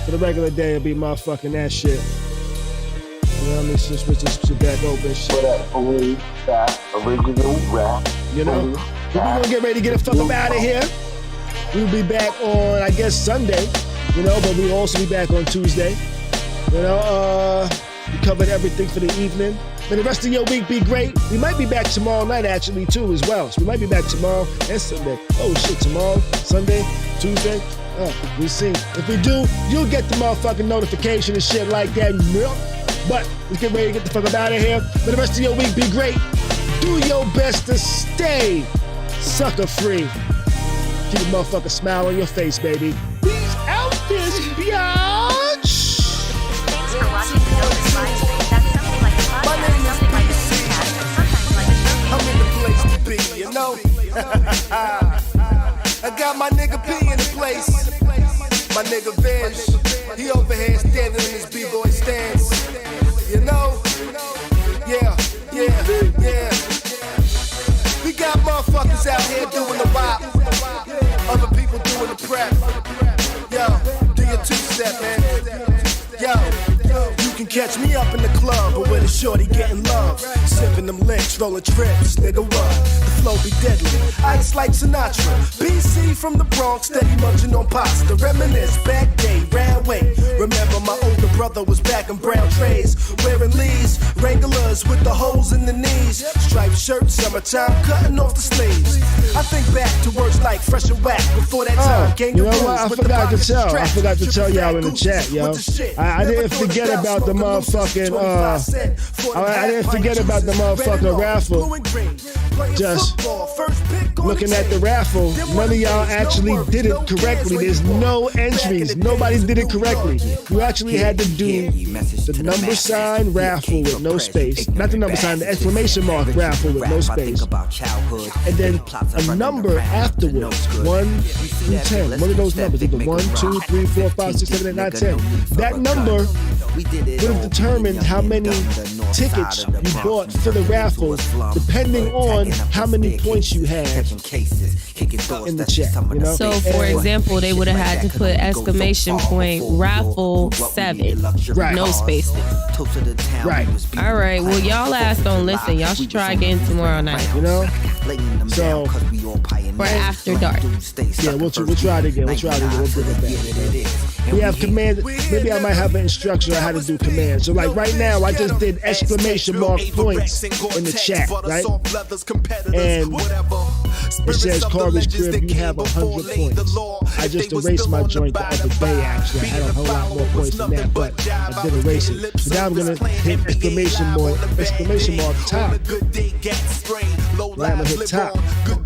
For the regular day, it'll be motherfucking that shit. You know what I mean? Just switch this shit back open shit. For that original rap. You know? But we're gonna get ready to get the fuck up out of here. We'll be back on, I guess, Sunday. You know, but we'll also be back on Tuesday. You know, we covered everything for the evening. May the rest of your week be great. We might be back tomorrow night, actually, too, as well. So we might be back tomorrow and Sunday. Oh, shit, tomorrow, Sunday, Tuesday. We'll see. If we do, you'll get the motherfucking notification and shit like that. But let's get ready to get the fuck up out of here. May the rest of your week be great. Do your best to stay sucker-free. Keep a motherfucking smile on your face, baby. Peace out this biatch. Thanks for watching the Notice live stream. That's something like a podcast, something like a newscast, and sometimes like a showcase. I'm in the place to be, you know? I got my nigga P in the place. My nigga Vince, he over here standing in his B-boy stance. You know? Yeah. We got motherfuckers out here doing the wop. Other people doing the prep. Yo, do your two-step, man. Yo, you can catch me up in the club, but with a shorty getting love. Sipping them licks, rolling trips, nigga what? The flow be deadly, ice like Sinatra. BC from the Bronx, steady munching on pasta. Reminisce, back day, round way. Remember my older brother was back in brown trays, wearing Lees, Wranglers with the holes in the knees. Striped shirt, summertime, cutting off the sleeves. I think back to words like fresh and whack. Before that time, you know what? I forgot to tell y'all in the chat, yo. I didn't forget about the motherfucking I didn't forget about the motherfucking raffle. Just looking at the raffle, none of y'all actually did it correctly. There's no entries. Nobody did it correctly. You actually had to do the number sign raffle with no space. Not the number sign, the exclamation mark raffle with no space. And then a number afterwards, 1 through 10. One of those numbers, either 1, 2, 3, 4, 5, 6, 7, 8, 9, 10. That number would have determined how many tickets you bought for the raffle, depending on how many points you had in the chat, you know? So, for example, they would have had to put exclamation point raffle 7. Right. No spaces. Right. All right. Well, y'all ass don't listen. Y'all should try again tomorrow night. You know? So, for after dark. Yeah, we'll try it again. We'll bring it back. We have commands. Maybe I might have an instruction on how to do commands. So, like right now, I just did exclamation mark points in the chat, right? And it says Khary's crib, you have 100 points. I just erased my joint the other day, actually. I had a whole lot more points than that, but I did erase it. So now I'm going to hit exclamation mark top. Right, I'm going to hit top.